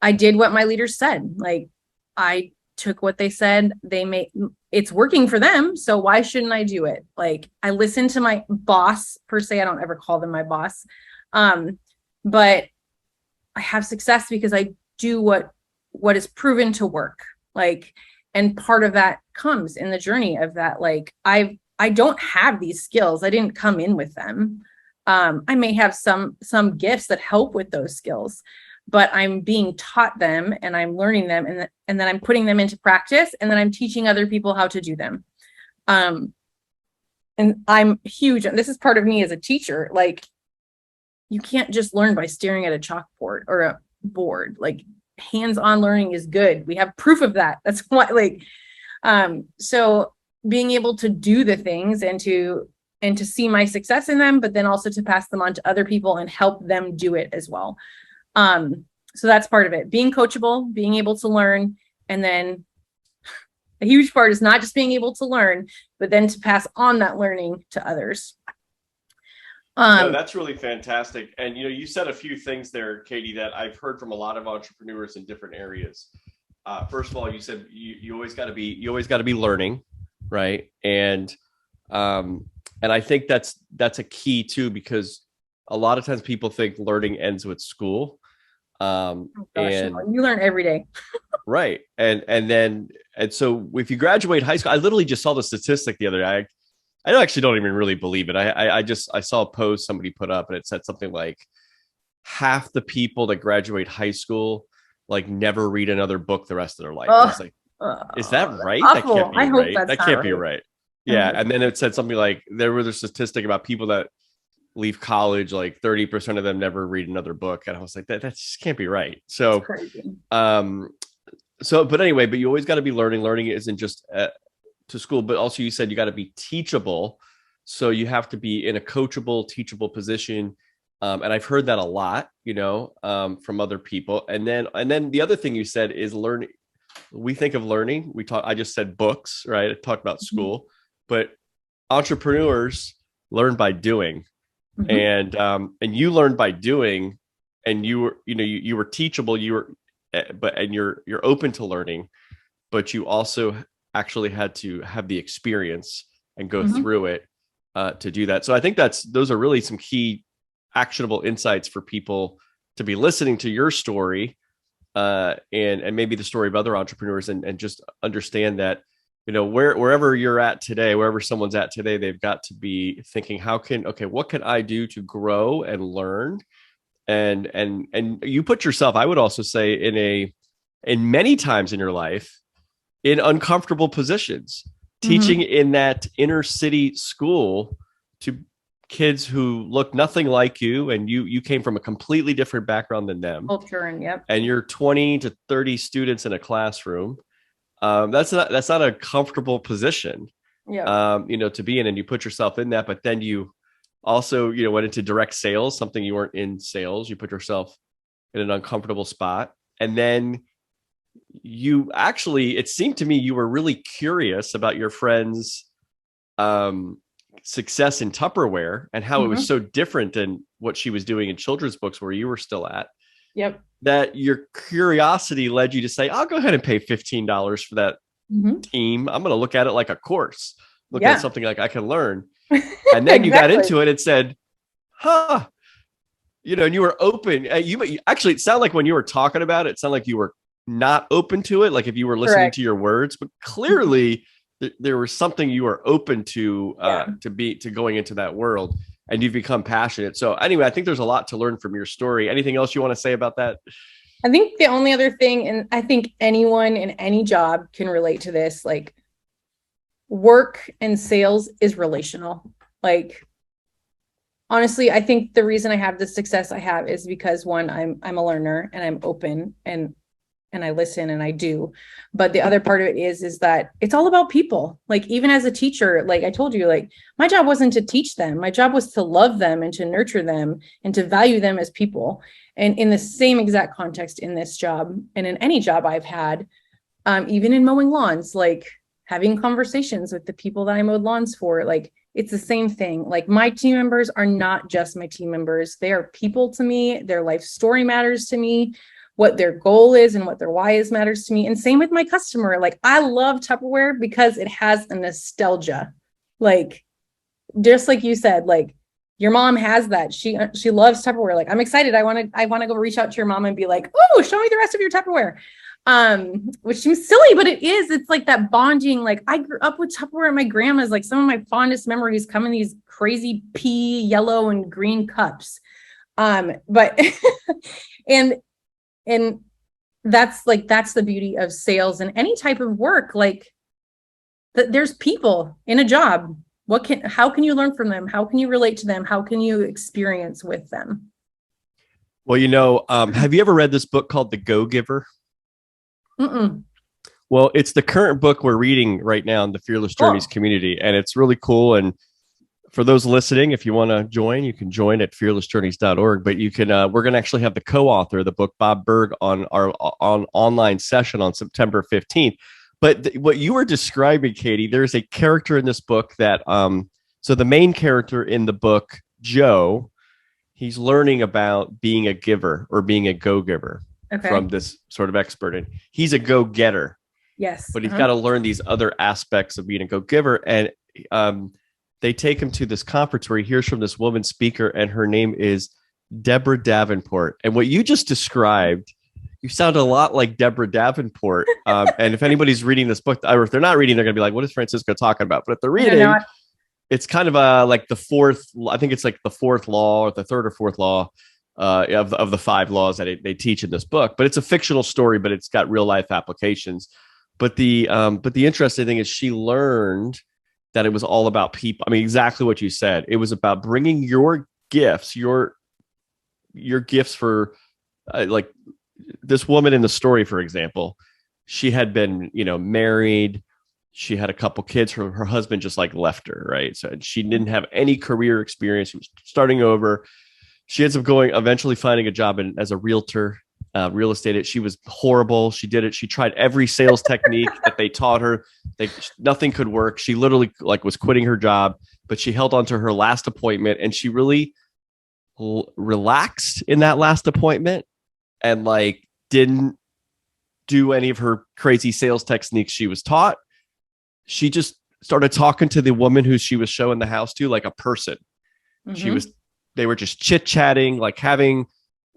I did what my leaders said. Like I took what they said. It's working for them. So why shouldn't I do it? Like I listen to my boss per se. I don't ever call them my boss. But I have success because I do what is proven to work. Like, and part of that comes in the journey of that. Like I don't have these skills. I didn't come in with them. I may have some gifts that help with those skills, but I'm being taught them and I'm learning them and then I'm putting them into practice and then I'm teaching other people how to do them. And I'm huge. And this is part of me as a teacher. Like you can't just learn by staring at a chalkboard or a board. Like hands-on learning is good. We have proof of that. That's why so being able to do the things and to see my success in them, but then also to pass them on to other people and help them do it as well. So that's part of it, being coachable, being able to learn. And then a huge part is not just being able to learn, but then to pass on that learning to others. No, that's really fantastic. And, you said a few things there, Katie, that I've heard from a lot of entrepreneurs in different areas. First of all, you said you always got to be learning. Right. And I think that's a key too, because a lot of times people think learning ends with school. And you learn every day. Right. And so if you graduate high school, I literally just saw the statistic the other day. I actually don't even really believe it. I saw a post somebody put up and it said something like half the people that graduate high school like never read another book the rest of their life. I was like, is that right? That can't be right. That can't be right. Yeah. And then it said something like there was a statistic about people that leave college, like 30% of them never read another book. And I was like, that just can't be right. So, but anyway, but you always got to be learning. Learning isn't just to school, but also you said you got to be teachable. So you have to be in a coachable, teachable position. And I've heard that a lot, from other people. And then the other thing you said is learning. We think of learning. I just said books, right? I talked about school, but entrepreneurs learn by doing. And you learned by doing, and you were teachable, you're open to learning, but you also actually had to have the experience and go through it to do that. So I think those are really some key actionable insights for people to be listening to your story and maybe the story of other entrepreneurs and just understand that, wherever you're at today, wherever someone's at today, they've got to be thinking, what can I do to grow and learn? And you put yourself, I would also say in many times in your life, in uncomfortable positions, teaching in that inner city school to kids who look nothing like you. And you came from a completely different background than them. Culture and you're 20 to 30 students in a classroom. That's not a comfortable position, to be in, and you put yourself in that, but then you also, went into direct sales, something you weren't in sales. You put yourself in an uncomfortable spot. And then it seemed to me you were really curious about your friend's success in Tupperware and how it was so different than what she was doing in children's books where you were still at. Yep. That your curiosity led you to say, I'll go ahead and pay $15 for that team. I'm going to look at it like a course, look at something like I can learn. And then you got into it and said, and you were open. Actually, it sounded like when you were talking about it, it sounded like you were not open to it. Like if you were listening Correct. to your words, but clearly there was something you were open to, Yeah. to going into that world, and you've become passionate. So anyway, I think there's a lot to learn from your story. Anything else you want to say about that? I think the only other thing, and I think anyone in any job can relate to this, like work and sales is relational. Like honestly, I think the reason I have the success I have is because one, I'm a learner and I'm open and I listen and I do. But the other part of it is that it's all about people. Like even as a teacher, like I told you, like my job wasn't to teach them. My job was to love them and to nurture them and to value them as people. And in the same exact context in this job and in any job I've had, even in mowing lawns, like having conversations with the people that I mowed lawns for, like it's the same thing. Like my team members are not just my team members. They are people to me. Their life story matters to me. What their goal is and what their why is matters to me. And same with my customer. Like I love Tupperware because it has a nostalgia. Like just like you said, like your mom has that. She loves Tupperware. Like I'm excited. I want to go reach out to your mom and be like, oh, show me the rest of your Tupperware. Which seems silly, but it is. It's like that bonding. Like I grew up with Tupperware at my grandma's. Like some of my fondest memories come in these crazy pea, yellow, and green cups. But and that's the beauty of sales and any type of work. Like there's people in a job. How can you learn from them? How can you relate to them? How can you experience with them? Well, have you ever read this book called The Go-Giver? Mm-mm. Well, it's the current book we're reading right now in the Fearless Journeys community, and it's really cool. And for those listening, if you want to join, you can join at fearlessjourneys.org. But you can, we're going to actually have the co-author of the book, Bob Berg, on our online session on September 15th. But what you were describing, Katie, there's a character in this book that, so the main character in the book, Joe, he's learning about being a giver or being a go-giver from this sort of expert. And he's a go-getter. Yes. But he's got to learn these other aspects of being a go-giver. And they take him to this conference where he hears from this woman speaker, and her name is Deborah Davenport. And what you just described, you sound a lot like Deborah Davenport. And if anybody's reading this book, or if they're not reading, they're going to be like, what is Francisco talking about? But if they're reading, it's kind of like the fourth, I think it's like the fourth law or the third or fourth law of the five laws that they teach in this book. But it's a fictional story, but it's got real life applications. But the interesting thing is she learned that it was all about people. I mean, exactly what you said. It was about bringing your gifts, your gifts for like this woman in the story, for example. She had been, married. She had a couple kids. Her husband just like left her, right? So she didn't have any career experience. She was starting over. She ends up eventually finding a job as a realtor, real estate. She was horrible. She did it. She tried every sales technique that they taught her. Nothing could work. She literally was quitting her job, but she held on to her last appointment, and she really relaxed in that last appointment and didn't do any of her crazy sales techniques she was taught. She just started talking to the woman who she was showing the house to like a person. Mm-hmm. They were just chit-chatting, like having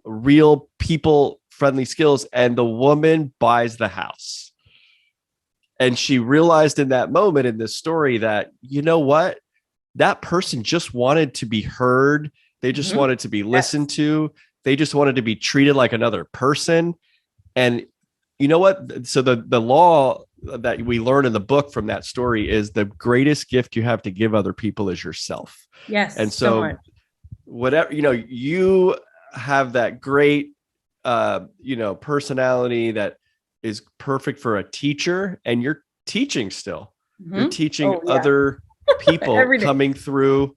real people friendly skills, and the woman buys the house. And she realized in that moment in this story that, you know what, that person just wanted to be heard. They just wanted to be listened to. They just wanted to be treated like another person. And you know what? So the law that we learn in the book from that story is the greatest gift you have to give other people is yourself. Yes. And so whatever, you have that great, personality that is perfect for a teacher, and you're teaching still. You're teaching other people coming through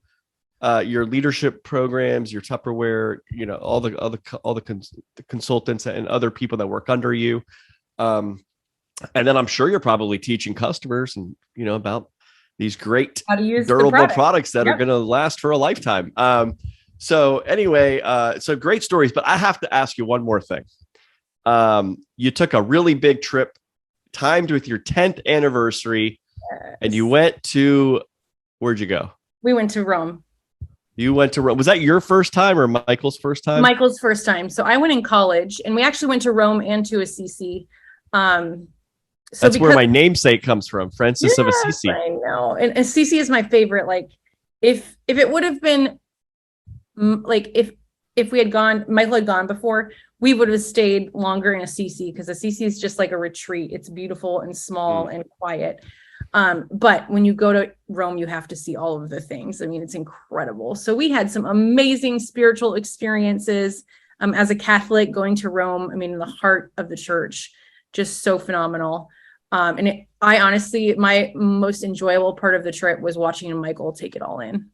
your leadership programs, your Tupperware, all the consultants and other people that work under you. And then I'm sure you're probably teaching customers and, about these great durable products that are going to last for a lifetime. So anyway, so great stories, but I have to ask you one more thing. You took a really big trip timed with your 10th anniversary, and you went to, where'd you go? We went to Rome. You went to Rome. Was that your first time or Michael's first time? Michael's first time. So I went in college, and we actually went to Rome and to Assisi. So That's where because my namesake comes from, Francis of yes, Assisi. I know, and Assisi is my favorite. Like, if it would have been like if we had gone, Michael had gone before, we would have stayed longer in Assisi because Assisi is just like a retreat. It's beautiful and small and quiet. But when you go to Rome, you have to see all of the things. I mean, it's incredible. So we had some amazing spiritual experiences as a Catholic going to Rome. I mean, in the heart of the church, just so phenomenal. I honestly, my most enjoyable part of the trip was watching Michael take it all in.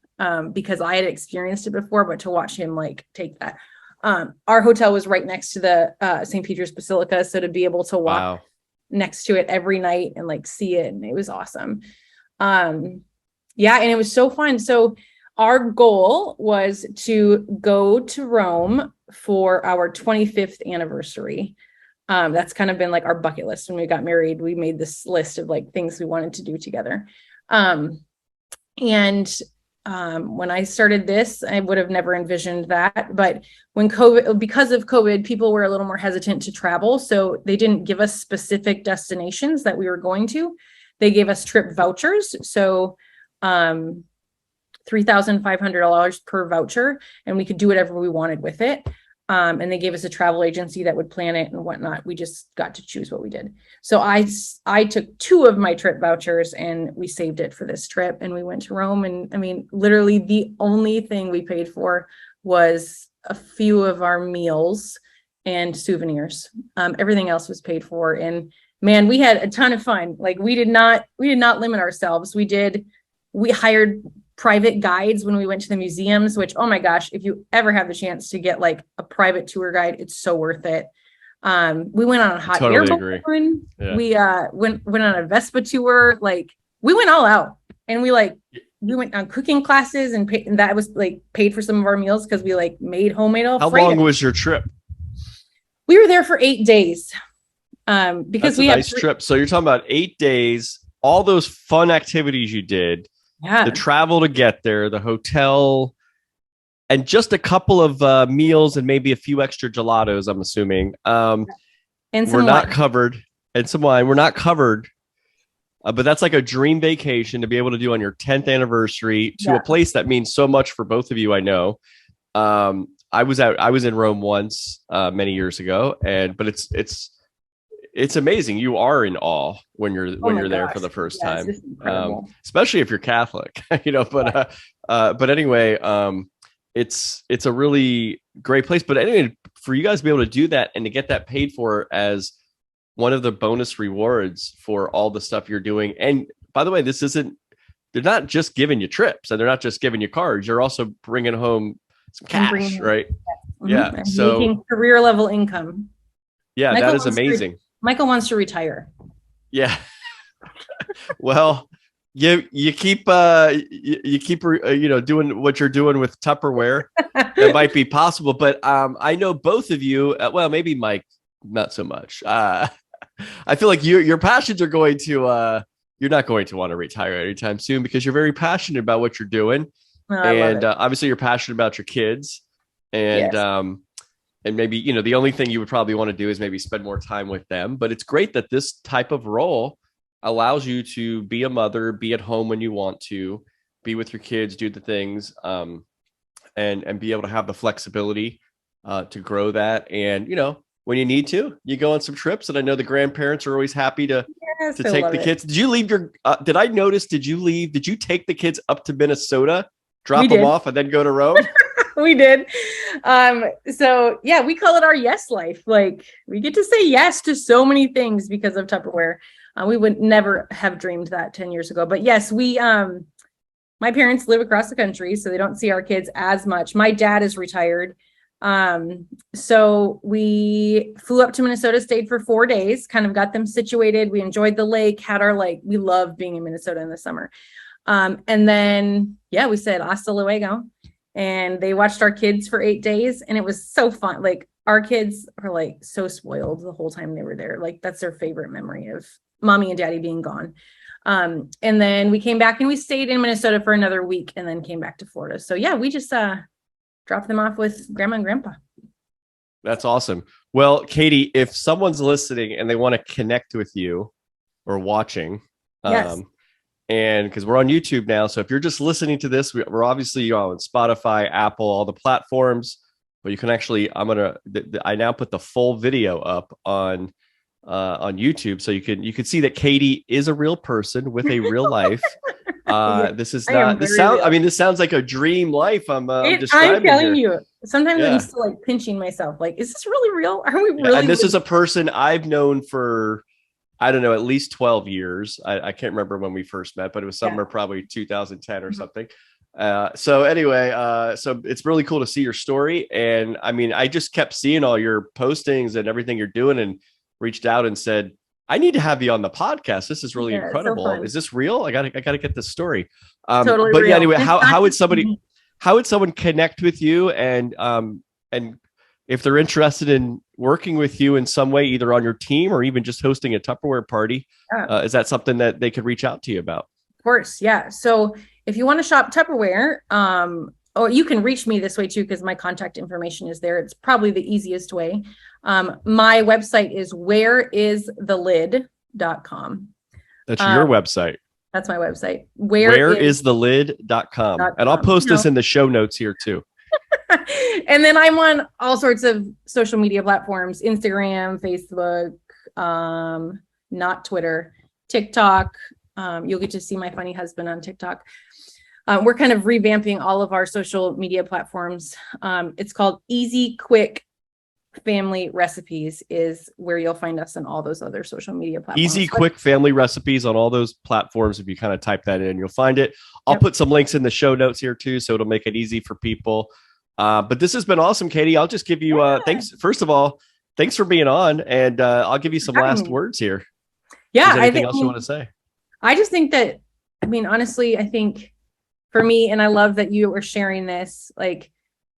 Because I had experienced it before, but to watch him like take that. Our hotel was right next to the St. Peter's Basilica. So to be able to walk next to it every night and like see it, and it was awesome. Yeah, and it was so fun. So our goal was to go to Rome for our 25th anniversary. That's kind of been like our bucket list. When we got married, we made this list of like things we wanted to do together. When I started this, I would have never envisioned that. But because of COVID, people were a little more hesitant to travel. So they didn't give us specific destinations that we were going to. They gave us trip vouchers. So $3,500 per voucher, and we could do whatever we wanted with it. And they gave us a travel agency that would plan it and whatnot. We just got to choose what we did. So I took 2 of my trip vouchers and we saved it for this trip, and we went to Rome. And I mean, literally the only thing we paid for was a few of our meals and souvenirs. Everything else was paid for. And man, we had a ton of fun. Like we did not limit ourselves. We hired private guides when we went to the museums, which, oh my gosh, if you ever have the chance to get like a private tour guide, it's so worth it. We went on a hot air balloon. Yeah. We went on a Vespa tour. Like we went all out, and we went on cooking classes, and that was like paid for some of our meals because we like made homemade Alfredo. How long was your trip? We were there for 8 days. Because that's a nice trip. So you're talking about 8 days, all those fun activities you did. Yeah. The travel to get there, the hotel, and just a couple of meals and maybe a few extra gelatos, I'm assuming. And we're not covered. And some wine. We're not covered. But that's like a dream vacation to be able to do on your 10th anniversary to a place that means so much for both of you, I know. I was in Rome once many years ago, but it's amazing. You are in awe when you're there for the first time, especially if you're Catholic, but anyway, it's a really great place. But anyway, for you guys to be able to do that and to get that paid for as one of the bonus rewards for all the stuff you're doing. And by the way, they're not just giving you trips, and they're not just giving you cards. You're also bringing home some cash, right? Mm-hmm. Yeah. So making career level income. Yeah, Michael, that is amazing. Michael wants to retire. Yeah. Well, you keep doing what you're doing with Tupperware. It might be possible, but I know both of you. Well, maybe Mike, not so much. I feel like your passions are going to. You're not going to want to retire anytime soon because you're very passionate about what you're doing, and obviously you're passionate about your kids, and yes. And maybe, the only thing you would probably want to do is maybe spend more time with them. But it's great that this type of role allows you to be a mother, be at home when you want to, be with your kids, do the things, and be able to have the flexibility to grow that. And, when you need to, you go on some trips. And I know the grandparents are always happy to take the kids. Did you leave did I notice, did you take the kids up to Minnesota, drop them off, and then go to Rome? We did. So yeah, we call it our yes life. Like we get to say yes to so many things because of Tupperware. We would never have dreamed that 10 years ago, but yes, my parents live across the country, so they don't see our kids as much. My dad is retired. So we flew up to Minnesota, stayed for 4 days, kind of got them situated. We enjoyed the lake, we love being in Minnesota in the summer. And then, we said hasta luego. And they watched our kids for 8 days, and it was so fun. Like our kids are like so spoiled the whole time they were there. Like that's their favorite memory of mommy and daddy being gone. And then we came back and we stayed in Minnesota for another week and then came back to Florida. So yeah, we just dropped them off with grandma and grandpa. That's awesome. Well, Katie, if someone's listening and they want to connect with you or watching, yes. And because we're on YouTube now, so if you're just listening to this, we're obviously on Spotify, Apple, all the platforms, but you can actually, I now put the full video up on YouTube, so you can see that Katie is a real person with a real life. This is not this sound. Real. I mean, this sounds like a dream life. I'm telling you. Sometimes I'm still like pinching myself. Like, is this really real? Are we really? And this is a person I've known for, I don't know, at least 12 years. I can't remember when we first met, but it was somewhere probably 2010 or something. So anyway, so it's really cool to see your story. And I mean, I just kept seeing all your postings and everything you're doing, and reached out and said, I need to have you on the podcast. This is really incredible. So is this real? I gotta get this story. Totally but real. Yeah, anyway, how would someone connect with you, and if they're interested in working with you in some way, either on your team or even just hosting a Tupperware party? Is that something that they could reach out to you about? Of course. Yeah. So if you want to shop Tupperware, or you can reach me this way too, because my contact information is there. It's probably the easiest way. My website is whereisthelid.com. That's your website. That's my website. Whereisthelid.com. And I'll post this in the show notes here too. And then I'm on all sorts of social media platforms, Instagram, Facebook, not Twitter, TikTok. You'll get to see my funny husband on TikTok. We're kind of revamping all of our social media platforms. It's called Easy Quick Family Recipes is where you'll find us on all those other social media platforms. Easy Quick Family Recipes on all those platforms. If you kind of type that in, you'll find it. I'll put some links in the show notes here too, so it'll make it easy for people. But this has been awesome, Katie. I'll just give you thanks. First of all, thanks for being on, and I'll give you some last words here. Yeah. Anything else you want to say? I just think that, I mean, honestly, I think for me, and I love that you are sharing this, like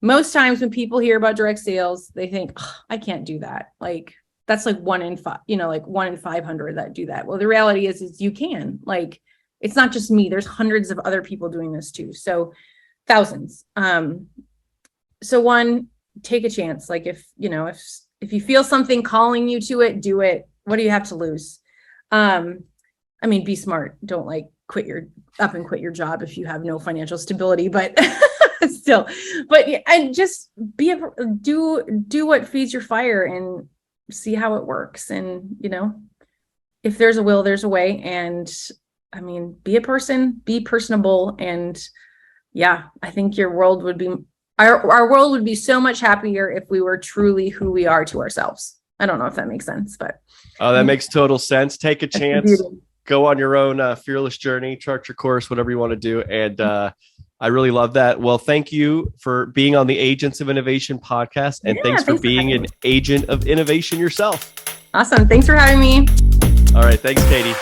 most times when people hear about direct sales, they think, oh, I can't do that. Like that's like 1 in 5, like 1 in 500 that do that. Well, the reality is you can. Like, it's not just me. There's hundreds of other people doing this too. So thousands. So one, take a chance. Like if you feel something calling you to it, do it. What do you have to lose? I mean, be smart. Don't like quit your job if you have no financial stability, but still, and just do what feeds your fire and see how it works. And, if there's a will, there's a way. And I mean, be a person, be personable. And yeah, I think our world would be so much happier if we were truly who we are to ourselves. I don't know if that makes sense, but. Oh, that makes total sense. Take a chance. Go on your own fearless journey, chart your course, whatever you want to do. And I really love that. Well, thank you for being on the Agents of Innovation podcast. And thanks for being an agent of innovation yourself. Awesome. Thanks for having me. All right. Thanks, Katie.